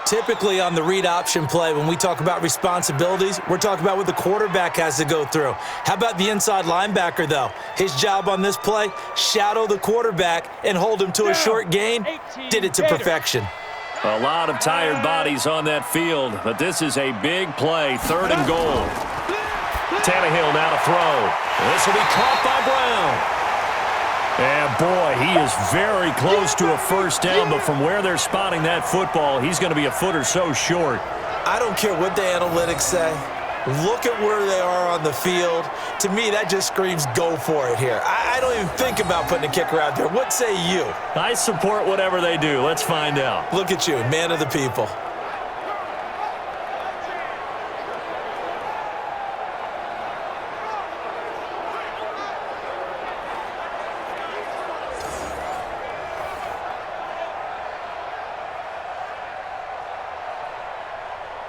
Typically on the read option play, when we talk about responsibilities, we're talking about what the quarterback has to go through. How about the inside linebacker, though? His job on this play, shadow the quarterback and hold him to a short gain. Did it to perfection. A lot of tired bodies on that field, but this is a big play. 3rd and goal. Tannehill now to throw. This will be caught by Brown. And, boy, he is very close to a 1st down, but from where they're spotting that football, he's going to be a foot or so short. I don't care what the analytics say. Look at where they are on the field. To me, that just screams go for it here. I don't even think about putting a kicker out there. What say you? I support whatever they do. Let's find out. Look at you, man of the people.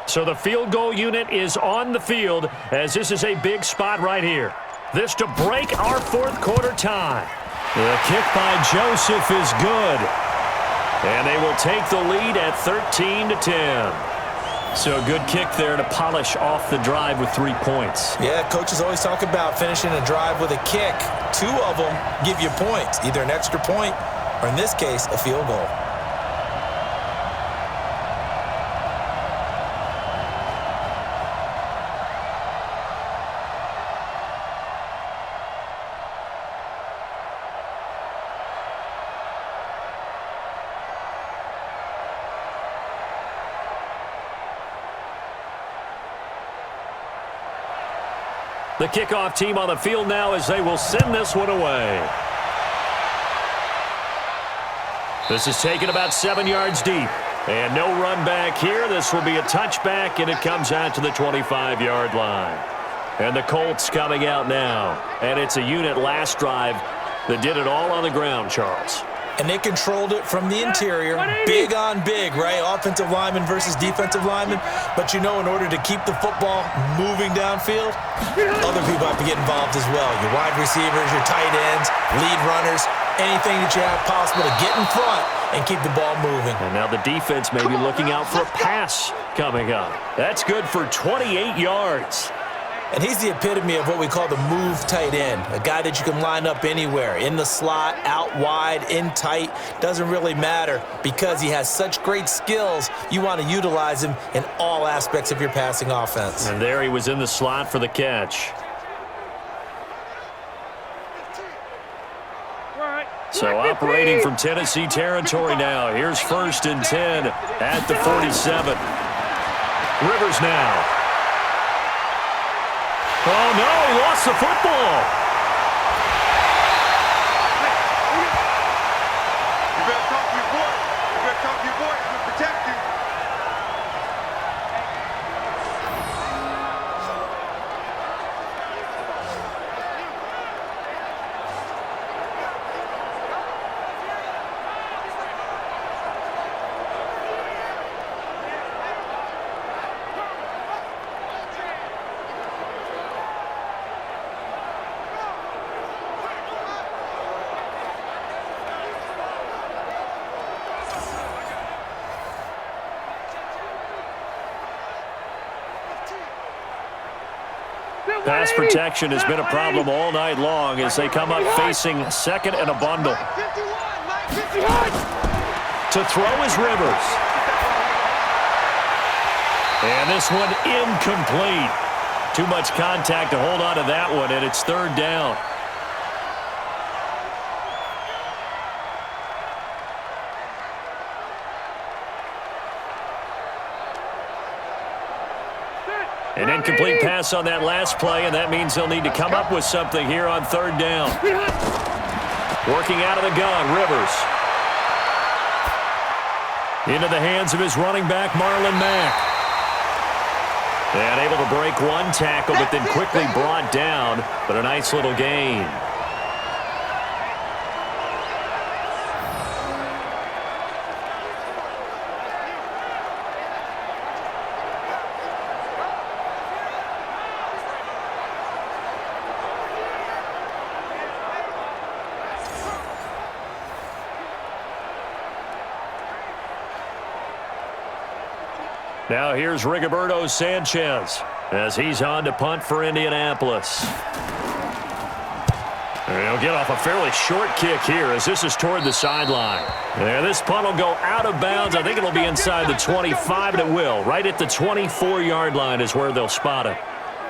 So the field goal unit is on the field as this is a big spot right here. This to break our 4th quarter tie. The kick by Joseph is good. And they will take the lead at 13-10. So a good kick there to polish off the drive with 3 points. Yeah, coaches always talk about finishing a drive with a kick. 2 of them give you points, either an extra point or, in this case, a field goal. The kickoff team on the field now as they will send this one away. This is taken about 7 yards deep. And no run back here. This will be a touchback, and it comes out to the 25-yard line. And the Colts coming out now. And it's a unit last drive that did it all on the ground, Charles. And they controlled it from the interior, big on big, right? Offensive lineman versus defensive lineman. But you know, in order to keep the football moving downfield, other people have to get involved as well. Your wide receivers, your tight ends, lead runners, anything that you have possible to get in front and keep the ball moving. And now the defense may be looking out for a pass coming up. That's good for 28 yards. And he's the epitome of what we call the move tight end, a guy that you can line up anywhere, in the slot, out wide, in tight, doesn't really matter because he has such great skills. You want to utilize him in all aspects of your passing offense. And there he was in the slot for the catch. So operating from Tennessee territory now. Here's 1st and 10 at the 47. Rivers now. Oh, no, he lost the football. You better talk to your boy. You better talk to your boy. He's going to protect you. Pass protection has been a problem all night long as they come up facing 2nd and a bundle. To throw is Rivers. And this one incomplete. Too much contact to hold on to that one, and it's 3rd down. An incomplete pass on that last play, and that means they'll need to come up with something here on third down. Working out of the gun, Rivers. Into the hands of his running back, Marlon Mack. And able to break one tackle, but then quickly brought down, but a nice little gain. Now here's Rigoberto Sanchez as he's on to punt for Indianapolis. And he'll get off a fairly short kick here as this is toward the sideline. And this punt will go out of bounds. I think it'll be inside the 25, and it will. Right at the 24-yard line is where they'll spot it.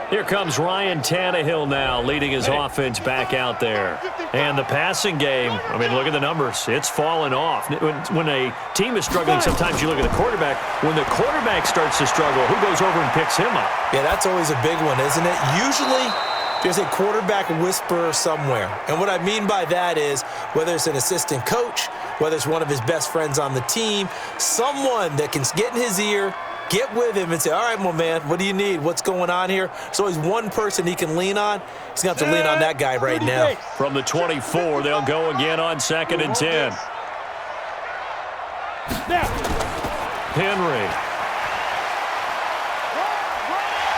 Here comes Ryan Tannehill now leading his offense back out there. And the passing game, I mean, look at the numbers. It's fallen off. When a team is struggling, sometimes you look at the quarterback. When the quarterback starts to struggle, who goes over and picks him up? Yeah, that's always a big one, isn't it? Usually there's a quarterback whisperer somewhere. And what I mean by that is whether it's an assistant coach, whether it's one of his best friends on the team, someone that can get in his ear, get with him and say, all right, well, man, what do you need? What's going on here? There's always one person he can lean on. He's going to have to lean on that guy right now. From the 24, they'll go again on 2nd and 10. Henry.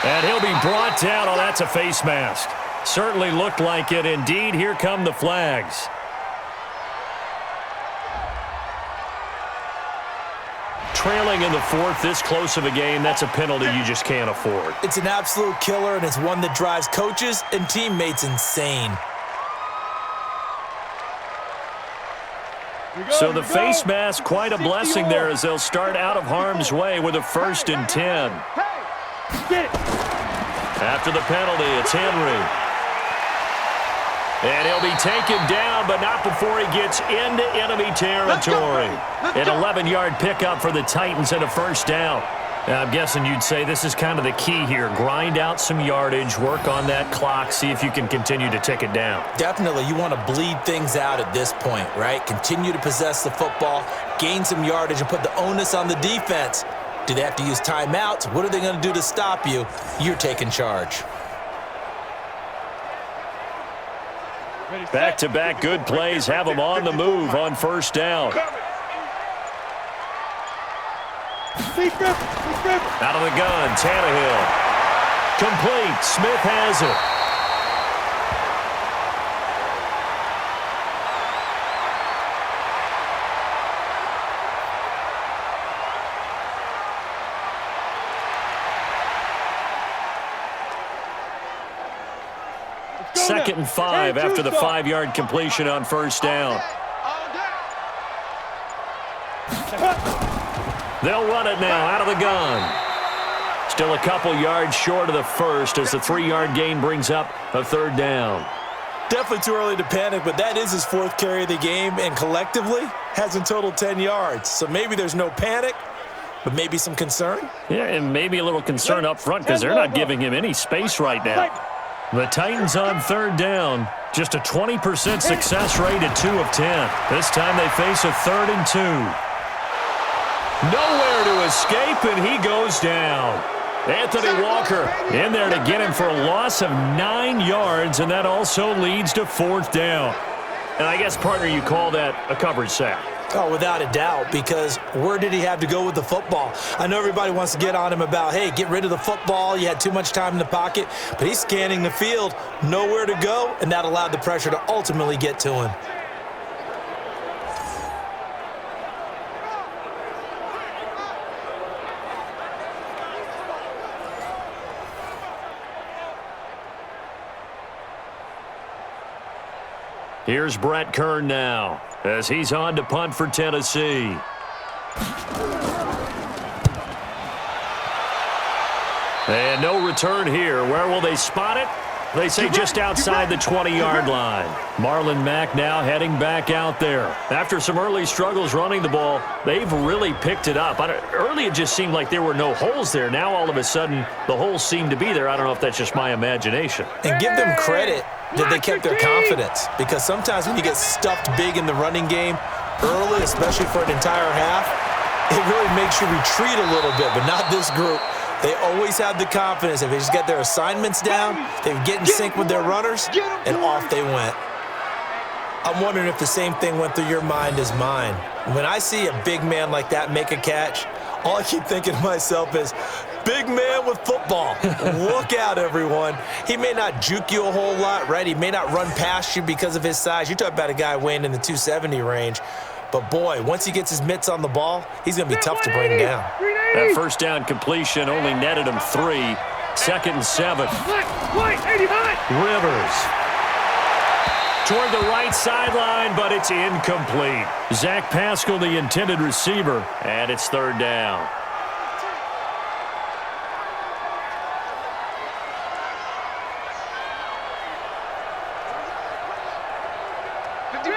And he'll be brought down. Oh, that's a face mask. Certainly looked like it. Indeed, here come the flags. Trailing in the 4th, this close of a game, that's a penalty you just can't afford. It's an absolute killer, and it's one that drives coaches and teammates insane. So the face mask, quite a blessing there as they'll start out of harm's way with a 1st and 10. After the penalty, it's Henry. And he'll be taken down, but not before he gets into enemy territory. An 11-yard pickup for the Titans and a 1st down. I'm guessing you'd say this is kind of the key here. Grind out some yardage, work on that clock, see if you can continue to tick it down. Definitely. You want to bleed things out at this point, right? Continue to possess the football, gain some yardage, and put the onus on the defense. Do they have to use timeouts? What are they going to do to stop you? You're taking charge. Back-to-back good plays have them on the move on 1st down. Out of the gun, Tannehill. Complete. Smith has it. Second and 5 after the 5-yard completion on 1st down. They'll run it now out of the gun. Still a couple yards short of the 1st as the 3-yard gain brings up a 3rd down. Definitely too early to panic, but that is his 4th carry of the game, and collectively has in total 10 yards. So maybe there's no panic, but maybe some concern. Yeah, and maybe a little concern up front because they're not giving him any space right now. The Titans on 3rd down. Just a 20% success rate at 2 of 10. This time they face a 3rd and 2. Nowhere to escape, and he goes down. Anthony Walker in there to get him for a loss of 9 yards, and that also leads to 4th down. And I guess, partner, you call that a coverage sack. Oh, without a doubt, because where did he have to go with the football? I know everybody wants to get on him about, hey, get rid of the football. You had too much time in the pocket. But he's scanning the field, nowhere to go, and that allowed the pressure to ultimately get to him. Here's Brett Kern now as he's on to punt for Tennessee. And no return here. Where will they spot it? They say just outside the 20-yard line. Marlon Mack now heading back out there. After some early struggles running the ball, they've really picked it up. Early it just seemed like there were no holes there. Now all of a sudden the holes seem to be there. I don't know if that's just my imagination. And give them credit that they kept their confidence, because sometimes when you get stuffed big in the running game early, especially for an entire half, it really makes you retreat a little bit, but not this group. They always have the confidence. If they just get their assignments down, they get in sync with their runners, and off they went. I'm wondering if the same thing went through your mind as mine. When I see a big man like that make a catch, all I keep thinking to myself is, big man with football. Look out, everyone. He may not juke you a whole lot, right? He may not run past you because of his size. You're talking about a guy weighing in the 270 range. But, boy, once he gets his mitts on the ball, he's going to be tough to bring down. That first down completion only netted him 3. 2nd and 7. Rivers. Toward the right sideline, but it's incomplete. Zach Pascal, the intended receiver, and it's 3rd down.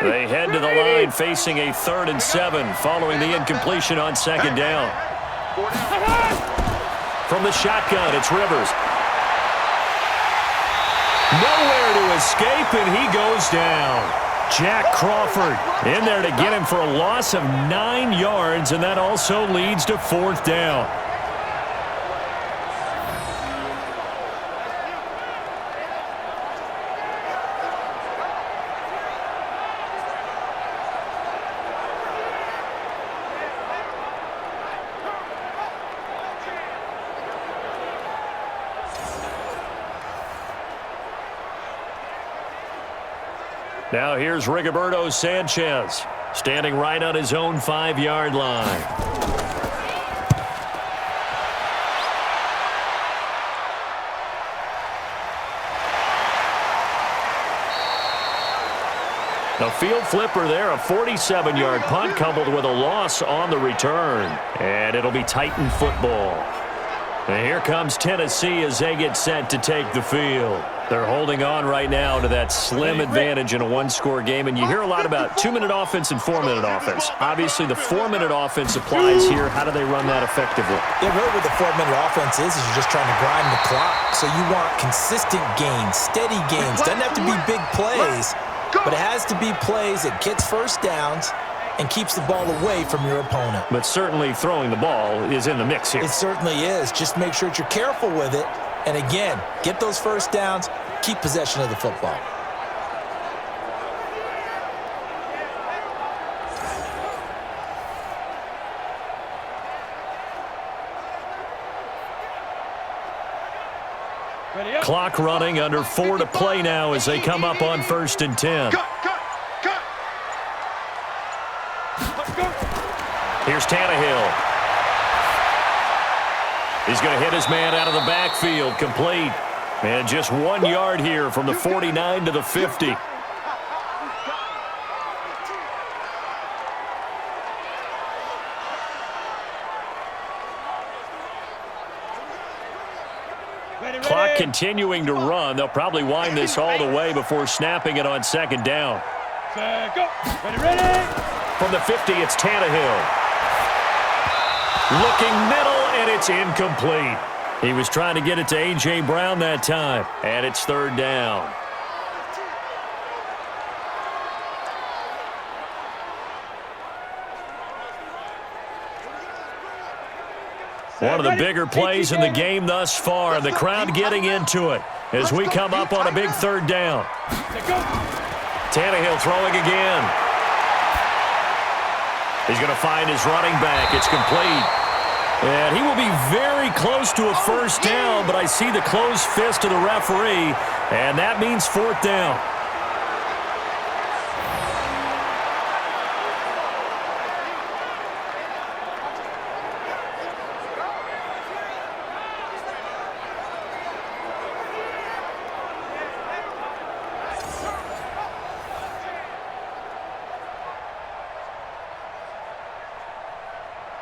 They head to the line facing a 3rd and 7 following the incompletion on 2nd down. From the shotgun, it's Rivers. Nowhere to escape, and he goes down. Jack Crawford in there to get him for a loss of 9 yards, and that also leads to 4th down. Now here's Rigoberto Sanchez, standing right on his own 5-yard line. A field flipper there, a 47-yard punt coupled with a loss on the return. And it'll be Titan football. And here comes Tennessee as they get set to take the field. They're holding on right now to that slim advantage in a one-score game, and you hear a lot about 2-minute offense and 4-minute offense. Obviously, the 4-minute offense applies here. How do they run that effectively? Yeah, really what the 4-minute offense is you're just trying to grind the clock. So you want consistent gains, steady gains. Doesn't have to be big plays, but it has to be plays that gets first downs and keeps the ball away from your opponent. But certainly throwing the ball is in the mix here. It certainly is. Just make sure that you're careful with it. And again, get those first downs, keep possession of the football. Clock running, under 4 to play now as they come up on 1st and 10. Here's Tannehill. He's going to hit his man out of the backfield, complete. And just 1 yard here from the 49 to the 50. Clock continuing to run. They'll probably wind this all the way before snapping it on 2nd down. From the 50, it's Tannehill. Looking middle, and it's incomplete. He was trying to get it to A.J. Brown that time, and it's 3rd down. One of the bigger plays in the game thus far. The crowd getting into it as we come up on a big 3rd down. Tannehill throwing again. He's going to find his running back. It's complete. And he will be very close to a first down, but I see the closed fist of the referee, and that means 4th down.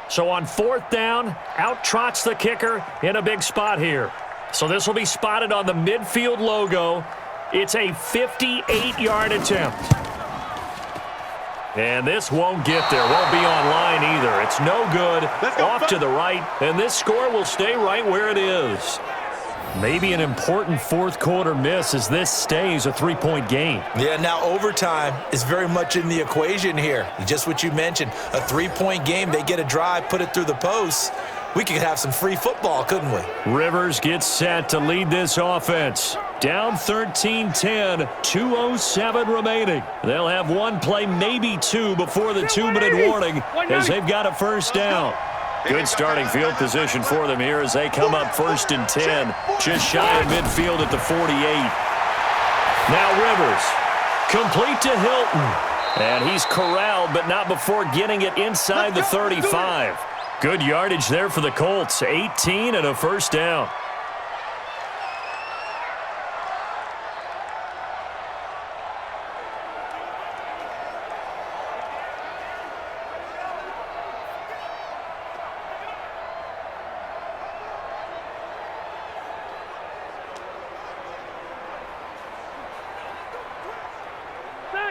So on 4th down, out trots the kicker in a big spot here. So this will be spotted on the midfield logo. It's a 58-yard attempt. And this won't get there. Won't be on line either. It's no good. Off to the right. And this score will stay right where it is. Maybe an important fourth quarter miss as this stays a 3-point game. Yeah, now overtime is very much in the equation here. Just what you mentioned, a 3-point game. They get a drive, put it through the posts. We could have some free football, couldn't we? Rivers gets set to lead this offense. Down 13-10, 2:07 remaining. They'll have one play, maybe two, before the 2-minute warning as they've got a first down. Good starting field position for them here as they come up 1st and 10, just shy of midfield at the 48. Now Rivers, complete to Hilton. And he's corralled, but not before getting it inside the 35. Good yardage there for the Colts, 18 and a first down.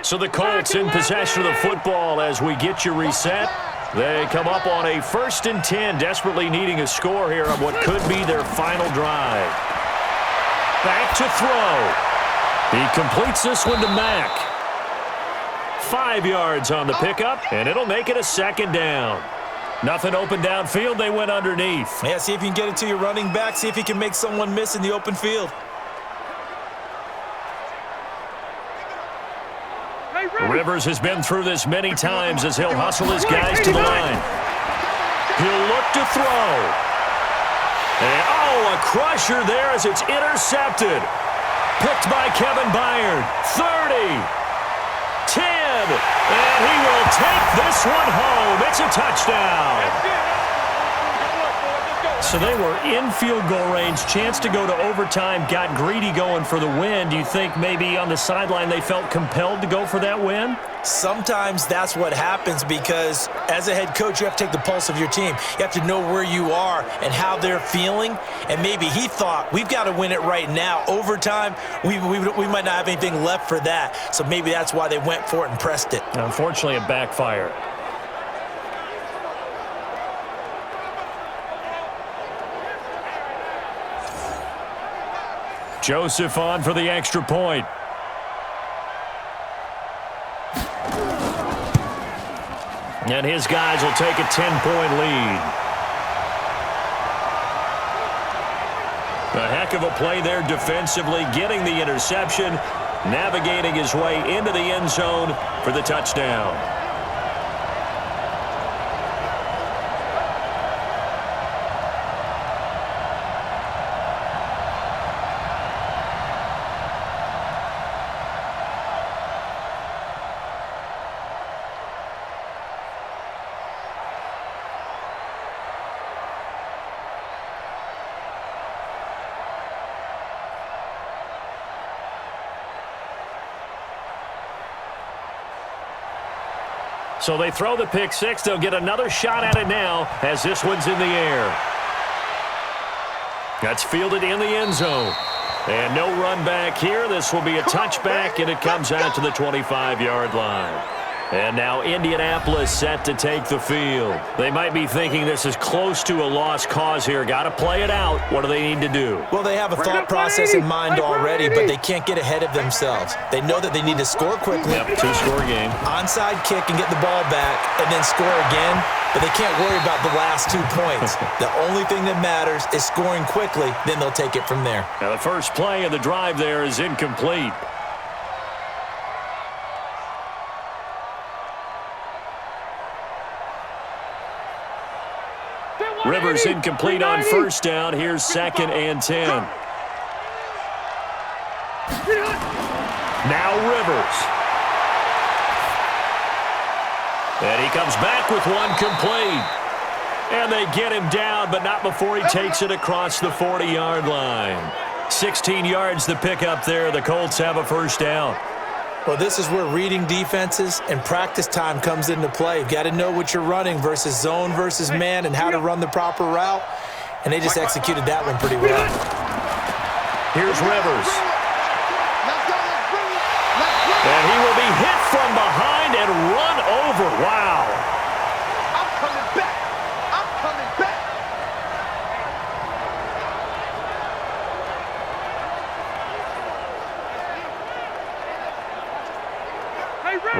So the Colts in possession of the football as we get you reset. They come up on a 1st and 10, desperately needing a score here on what could be their final drive. Back to throw. He completes this one to Mack. 5 yards on the pickup, and it'll make it a 2nd down. Nothing open downfield. They went underneath. Yeah, see if you can get it to your running back. See if you can make someone miss in the open field. Rivers has been through this many times as he'll hustle his guys to the line. He'll look to throw. And, a crusher there as it's intercepted. Picked by Kevin Byard. 30. 10. And he will take this one home. It's a touchdown. So they were in field goal range, chance to go to overtime, got greedy going for the win. Do you think maybe on the sideline they felt compelled to go for that win? Sometimes that's what happens because as a head coach, you have to take the pulse of your team. You have to know where you are and how they're feeling. And maybe he thought, we've got to win it right now. Overtime, we might not have anything left for that. So maybe that's why they went for it and pressed it. Unfortunately, it backfired. Joseph on for the extra point. And his guys will take a 10-point lead. A heck of a play there defensively, getting the interception, navigating his way into the end zone for the touchdown. So they throw the pick six. They'll get another shot at it now as this one's in the air. That's fielded in the end zone. And no run back here. This will be a touchback, and it comes out to the 25-yard line. And now Indianapolis set to take the field. They might be thinking this is close to a lost cause here. Got to play it out. What do they need to do? Well, they have a thought process in mind already, but they can't get ahead of themselves. They know that they need to score quickly. Yep, two-score game. Onside kick and get the ball back and then score again, but they can't worry about the last 2 points. The only thing that matters is scoring quickly, then they'll take it from there. Now the first play of the drive there is incomplete. Rivers incomplete on first down. Here's 2nd and 10. Now Rivers. And he comes back with one complete. And they get him down, but not before he takes it across the 40-yard line. 16 yards to pick up there. The Colts have a first down. Well, this is where reading defenses and practice time comes into play. You've got to know what you're running versus zone versus man and how to run the proper route. And they just executed that one pretty well. Here's Rivers. Let's go, let's bring it. And he will be hit from behind and run over. Wow. I'm coming back. I'm coming back.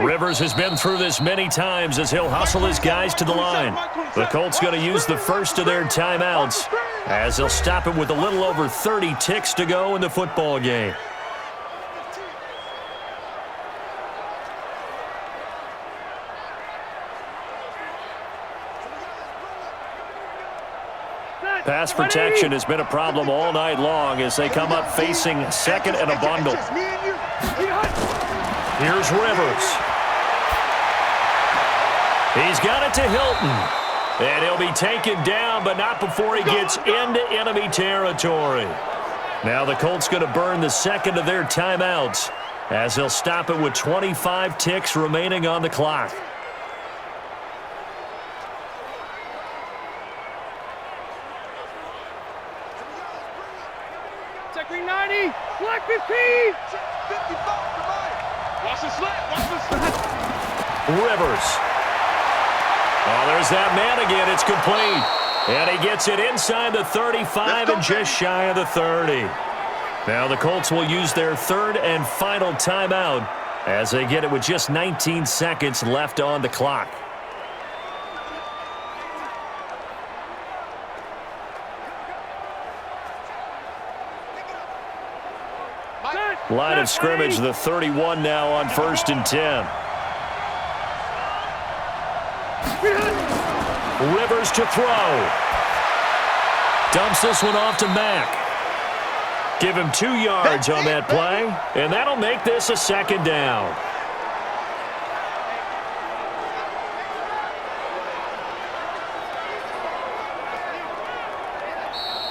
Rivers has been through this many times as he'll hustle his guys to the line. The Colts going to use the first of their timeouts as they'll stop it with a little over 30 ticks to go in the football game. Pass protection has been a problem all night long as they come up facing second and a bundle. Here's Rivers. He's got it to Hilton. And he'll be taken down, but not before he gets into enemy territory. Now the Colts going to burn the second of their timeouts as they'll stop it with 25 ticks remaining on the clock. Check green 90. Black 15. 55, watch the slant, watch the slant. Rivers. Oh, there's that man again. It's complete. And he gets it inside the 35 and just shy of the 30. Now the Colts will use their third and final timeout as they get it with just 19 seconds left on the clock. Line of scrimmage, the 31 now on 1st and 10. Rivers to throw. Dumps this one off to Mack. Give him 2 yards on that play, and that'll make this a second down.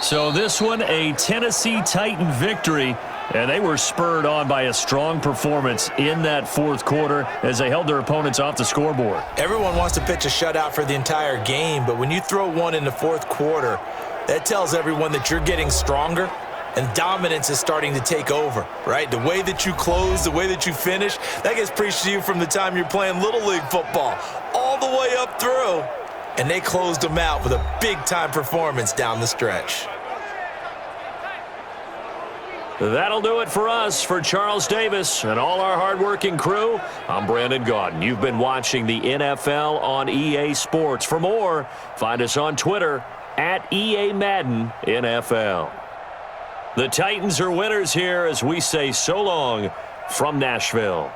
So this one, a Tennessee Titan victory. And they were spurred on by a strong performance in that fourth quarter as they held their opponents off the scoreboard. Everyone wants to pitch a shutout for the entire game, but when you throw one in the fourth quarter, that tells everyone that you're getting stronger and dominance is starting to take over, right? The way that you close, the way that you finish, that gets preached to you from the time you're playing Little League football all the way up through. And they closed them out with a big-time performance down the stretch. That'll do it for us. For Charles Davis and all our hardworking crew, I'm Brandon Gaudin. You've been watching the NFL on EA Sports. For more, find us on Twitter at EA Madden NFL. The Titans are winners here as we say so long from Nashville.